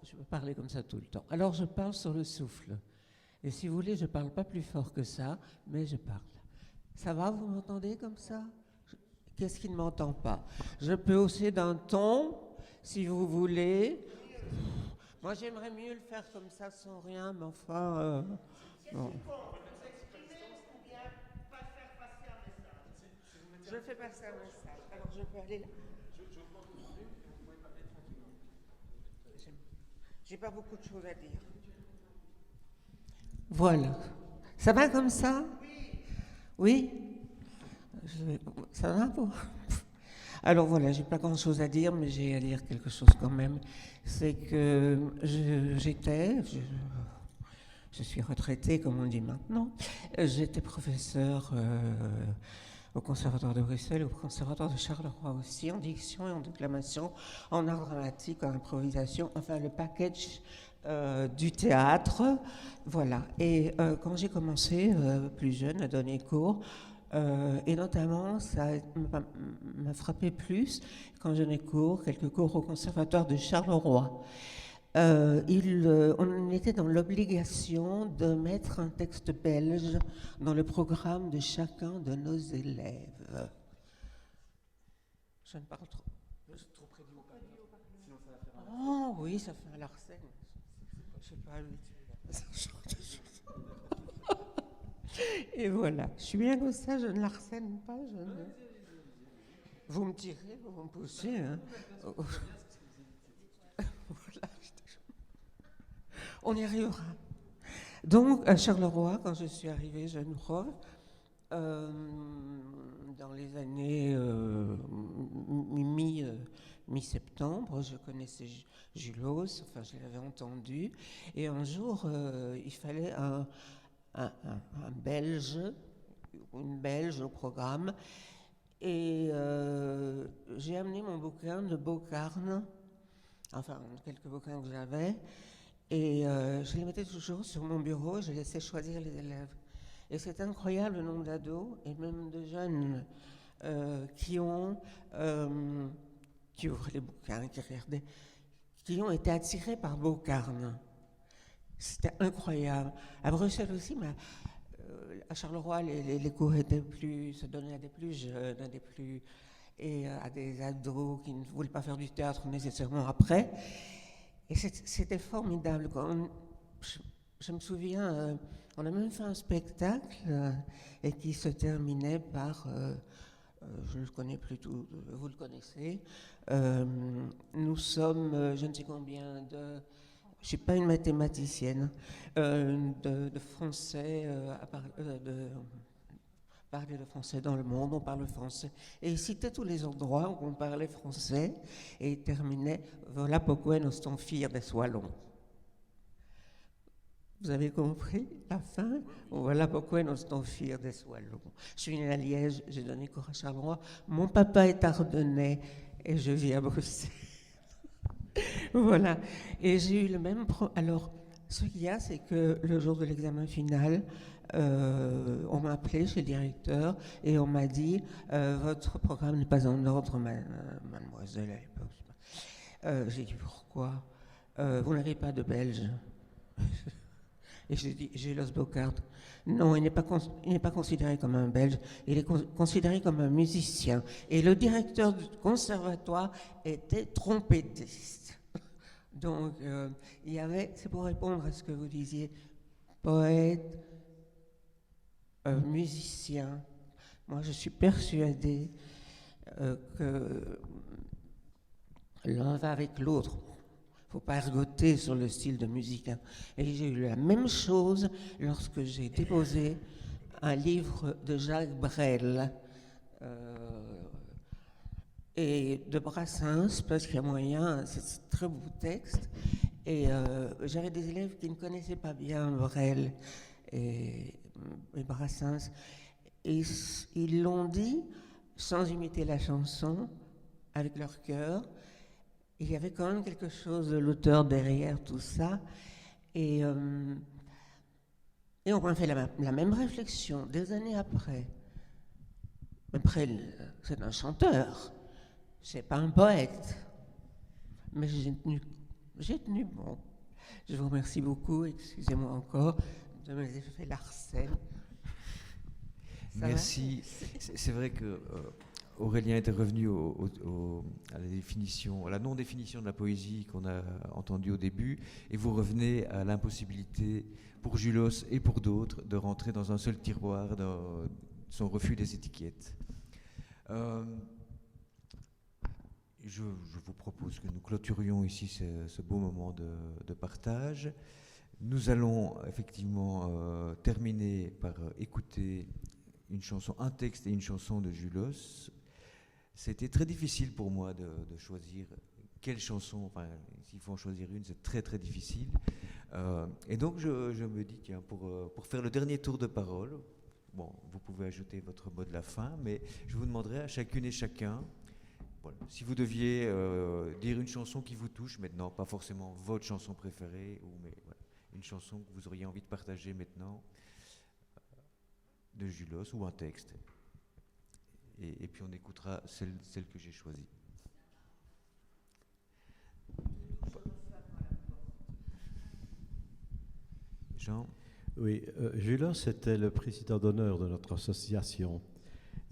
Je peux parler comme ça tout le temps. Alors, je parle sur le souffle. Et si vous voulez, je ne parle pas plus fort que ça, mais je parle. Ça va, vous m'entendez comme ça? Qu'est-ce qui ne m'entend pas? Je peux hausser d'un ton, si vous voulez. Moi, j'aimerais mieux le faire comme ça, sans rien, mais enfin... bon. Je fais passer un message. Alors, je peux aller là. J'ai pas beaucoup de choses à dire. Voilà. Ça va comme ça? Oui. Ça va pour... Alors voilà, j'ai pas grand-chose à dire, mais j'ai à dire quelque chose quand même. C'est que je suis retraitée, comme on dit maintenant. J'étais professeure au Conservatoire de Bruxelles, au Conservatoire de Charleroi aussi, en diction et en déclamation, en art dramatique, en improvisation, enfin le package du théâtre. Voilà. Et quand j'ai commencé, plus jeune, à donner cours, et notamment, ça m'a frappé plus quand je donnais cours, quelques cours au Conservatoire de Charleroi. On était dans l'obligation de mettre un texte belge dans le programme de chacun de nos élèves. Je ne parle trop. Trop près du haut-parleur. Sinon ça va faire un... Oh oui, ça fait un Larsen. Je ne sais pas habituée. Et voilà. Je suis bien comme ça, je ne Larsen pas. Vous me tirez, vous me poussez. Hein. Voilà. On y arrivera. Donc, à Charleroi, quand je suis arrivée jeune prof, dans les années mi-septembre, je connaissais Julos, enfin je l'avais entendu, et un jour, il fallait un Belge, une Belge au programme, et j'ai amené mon bouquin de Bocarne, enfin quelques bouquins que j'avais, et je les mettais toujours sur mon bureau et je laissais choisir les élèves. Et c'est incroyable le nombre d'ados et même de jeunes qui ouvrent les bouquins, qui regardaient, qui ont été attirés par Bocarne. C'était incroyable. À Bruxelles aussi, mais à Charleroi, les cours se donnaient à des plus jeunes, et à des ados qui ne voulaient pas faire du théâtre nécessairement après. Et c'était formidable. Je me souviens, on a même fait un spectacle et qui se terminait par, je ne le connais plus tout, vous le connaissez, nous sommes, je ne sais combien je ne suis pas une mathématicienne, de Français, parler le français dans le monde, on parle français. Et il citait tous les endroits où on parlait français et il terminait « Voilà pourquoi nous sommes fiers des Wallons ». Vous avez compris la fin? Voilà pourquoi nous sommes fiers des Wallons. Je suis née à Liège, j'ai donné cours à Charleroi. Mon papa est ardennais et je vis à Bruxelles. Voilà. Et j'ai eu le même... Alors, ce qu'il y a, c'est que le jour de l'examen final, on m'a appelé chez le directeur et on m'a dit votre programme n'est pas en ordre, mademoiselle, à l'époque. J'ai dit pourquoi? Vous n'avez pas de Belge? Et j'ai dit Julos Bocarde. Non, il n'est pas considéré comme un Belge, il est considéré comme un musicien. Et le directeur du conservatoire était trompettiste. Donc, il y avait, c'est pour répondre à ce que vous disiez, poète, musicien. Moi, je suis persuadée que l'un va avec l'autre. Il ne faut pas ergoter sur le style de musique. Hein. Et j'ai eu la même chose lorsque j'ai déposé un livre de Jacques Brel, et de Brassens, parce qu'il y a moyen, c'est un très beau texte. Et j'avais des élèves qui ne connaissaient pas bien Brel et Brassens. Et ils l'ont dit sans imiter la chanson, avec leur cœur. Il y avait quand même quelque chose de l'auteur derrière tout ça. Et on a fait la même réflexion des années après. Brel, c'est un chanteur, c'est pas un poète. Mais j'ai tenu bon. Je vous remercie beaucoup, excusez-moi encore de mes effets Larsen. Merci. C'est vrai que Aurélien était revenu à la définition, à la non-définition de la poésie qu'on a entendue au début, et vous revenez à l'impossibilité pour Julos et pour d'autres de rentrer dans un seul tiroir, dans son refus des étiquettes. Je vous propose que nous clôturions ici ce beau moment de partage. Nous allons effectivement terminer par écouter une chanson, un texte et une chanson de Julos. C'était très difficile pour moi de choisir quelle chanson, enfin, s'il faut en choisir une, c'est très très difficile. Et donc je me dis, tiens, pour faire le dernier tour de parole, bon, vous pouvez ajouter votre mot de la fin, mais je vous demanderai à chacune et chacun, voilà, si vous deviez dire une chanson qui vous touche maintenant, pas forcément votre chanson préférée, mais voilà, une chanson que vous auriez envie de partager maintenant, de Julos, ou un texte. Et puis on écoutera celle que j'ai choisie. Jean? Oui, Julos était le président d'honneur de notre association.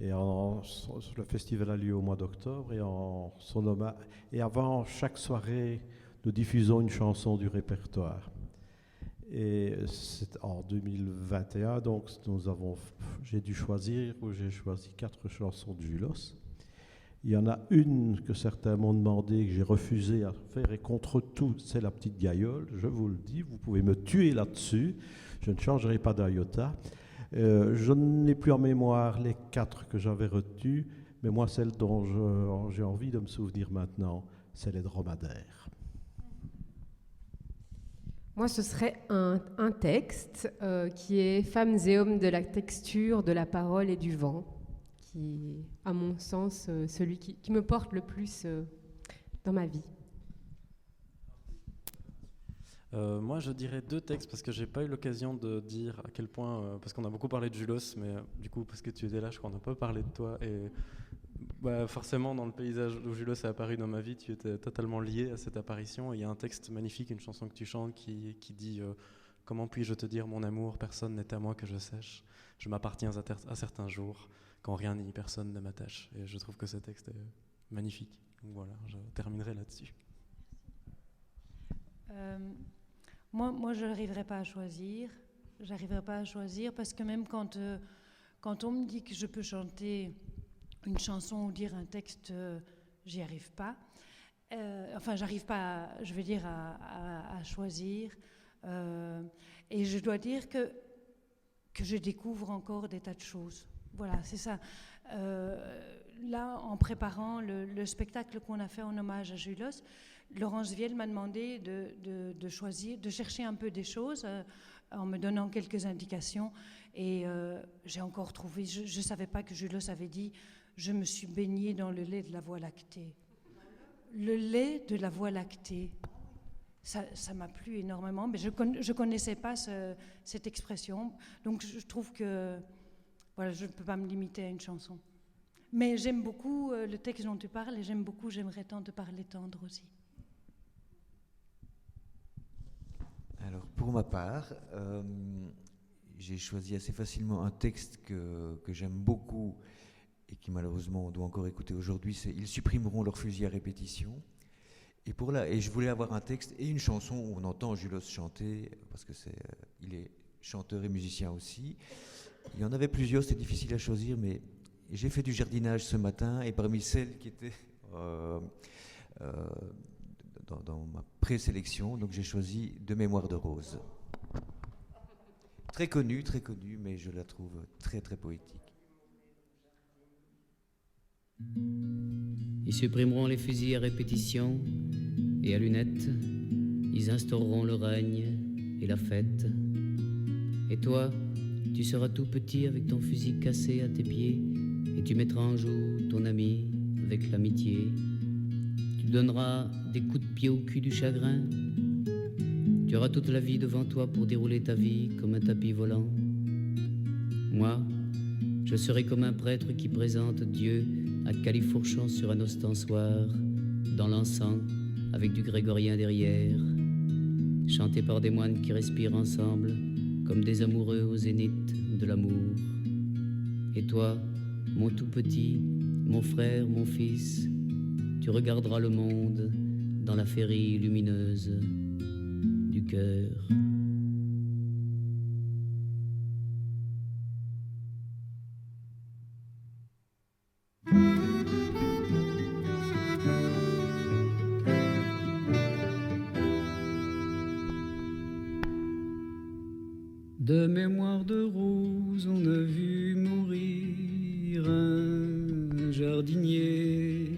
Et le festival a lieu au mois d'octobre, et en son hommage, et avant chaque soirée, nous diffusons une chanson du répertoire. Et c'est en 2021, donc j'ai choisi 4 chansons de Julos. Il y en a une que certains m'ont demandé, que j'ai refusé à faire, et contre tout, c'est La Petite Gaïole. Je vous le dis, vous pouvez me tuer là-dessus, je ne changerai pas d'un iota. Je n'ai plus en mémoire les 4 que j'avais retenues, mais moi, celle dont j'ai envie de me souvenir maintenant, c'est Les Dromadaires. Moi, ce serait un texte qui est « Femmes et hommes de la texture, de la parole et du vent », qui est, à mon sens, celui qui me porte le plus dans ma vie. Moi, je dirais 2 textes, parce que j'ai pas eu l'occasion de dire à quel point, parce qu'on a beaucoup parlé de Julos, mais du coup, parce que tu étais là, je crois qu'on n'a pas parlé de toi, et forcément, dans le paysage où Julos est apparu dans ma vie, tu étais totalement lié à cette apparition. Il y a un texte magnifique, une chanson que tu chantes qui dit comment puis-je te dire mon amour, personne n'est à moi que je sèche. Je m'appartiens à certains jours, quand rien ni personne ne m'attache. Et je trouve que ce texte est magnifique. Donc voilà, je terminerai là-dessus. Moi, je n'arriverai pas à choisir. J'arriverai pas à choisir parce que même quand on me dit que je peux chanter une chanson ou dire un texte, j'y arrive pas. Enfin, j'arrive pas, je veux dire, à choisir. Et je dois dire que je découvre encore des tas de choses. Voilà, c'est ça. Là, en préparant le spectacle qu'on a fait en hommage à Julos, Laurence Viel m'a demandé de choisir, de chercher un peu des choses en me donnant quelques indications. Et j'ai encore trouvé, je ne savais pas que Julos avait dit « Je me suis baignée dans le lait de la Voie lactée ». Le lait de la Voie lactée, ça m'a plu énormément, mais je ne connaissais pas cette expression. Donc je trouve que voilà, je ne peux pas me limiter à une chanson. Mais j'aime beaucoup le texte dont tu parles et j'aimerais tant te parler tendre aussi. Alors, pour ma part, j'ai choisi assez facilement un texte que j'aime beaucoup et qui malheureusement on doit encore écouter aujourd'hui, c'est « Ils supprimeront leurs fusils à répétition ». Et je voulais avoir un texte et une chanson où on entend Julos chanter, parce que il est chanteur et musicien aussi. Il y en avait plusieurs, c'était difficile à choisir, mais j'ai fait du jardinage ce matin, et parmi celles qui étaient dans ma présélection, donc j'ai choisi « De mémoire de rose ». Très connue, mais je la trouve très très poétique. Ils supprimeront les fusils à répétition et à lunettes. Ils instaureront le règne et la fête. Et toi, tu seras tout petit avec ton fusil cassé à tes pieds, et tu mettras en joue ton ami avec l'amitié. Tu donneras des coups de pied au cul du chagrin. Tu auras toute la vie devant toi pour dérouler ta vie comme un tapis volant. Moi, je serai comme un prêtre qui présente Dieu à califourchon sur un ostensoir, dans l'encens, avec du grégorien derrière, chanté par des moines qui respirent ensemble, comme des amoureux au zénith de l'amour. Et toi, mon tout petit, mon frère, mon fils, tu regarderas le monde dans la féerie lumineuse du cœur. De mémoire de rose, on a vu mourir un jardinier.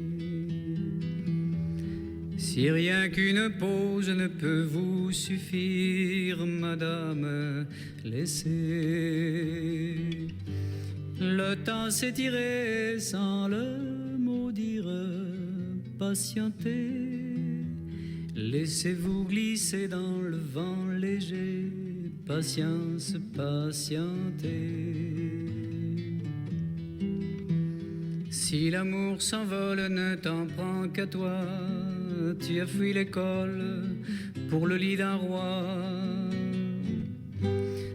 Si rien qu'une pause ne peut vous suffire, madame, laissez. Le temps s'étirer sans le mot dire, patientez. Laissez-vous glisser dans le vent léger, patience, patientez. Si l'amour s'envole, ne t'en prends qu'à toi. Tu as fui l'école pour le lit d'un roi.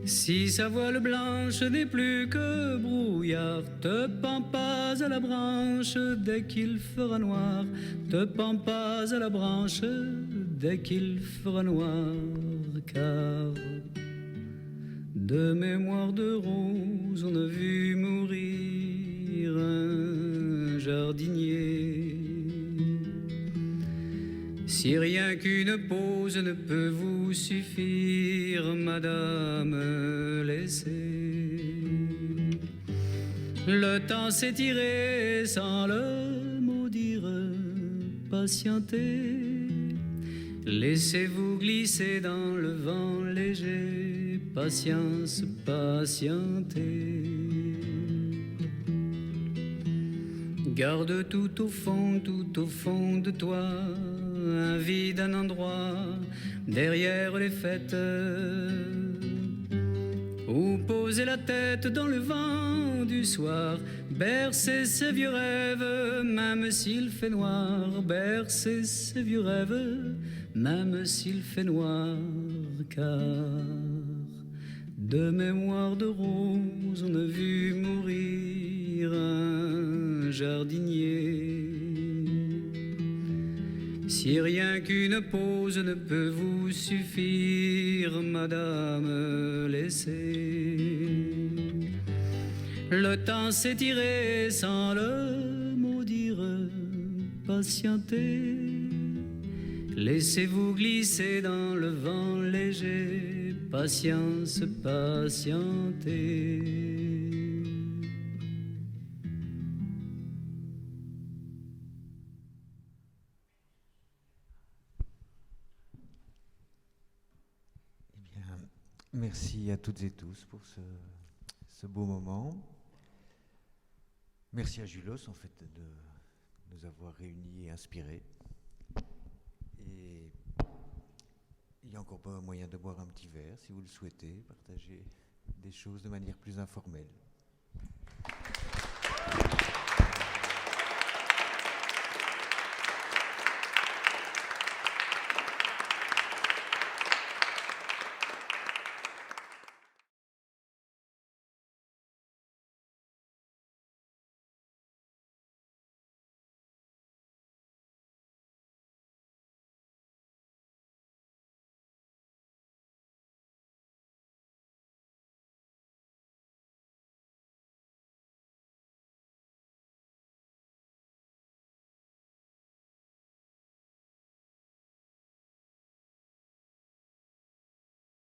Si sa voile blanche n'est plus que brouillard, te pends pas à la branche dès qu'il fera noir. Te pends pas à la branche dès qu'il fera noir, car de mémoire de rose, on a vu mourir un jardinier. Si rien qu'une pause ne peut vous suffire, madame, laissez. Le temps s'étirer sans le mot dire, patientez. Laissez-vous glisser dans le vent léger, patience, patientez. Garde tout au fond de toi, un vide, un endroit, derrière les fêtes, où poser la tête dans le vent du soir, bercer ses vieux rêves, même s'il fait noir, bercer ses vieux rêves, même s'il fait noir, car de mémoire de rose, on a vu mourir un jardinier. Si rien qu'une pause ne peut vous suffire, madame, laissez. Le temps s'étirer sans le mot dire, patientez. Laissez-vous glisser dans le vent léger, patience, patientez. Merci à toutes et tous pour ce beau moment. Merci à Julos en fait de nous avoir réunis et inspirés. Et il y a encore pas moyen de boire un petit verre si vous le souhaitez, partager des choses de manière plus informelle.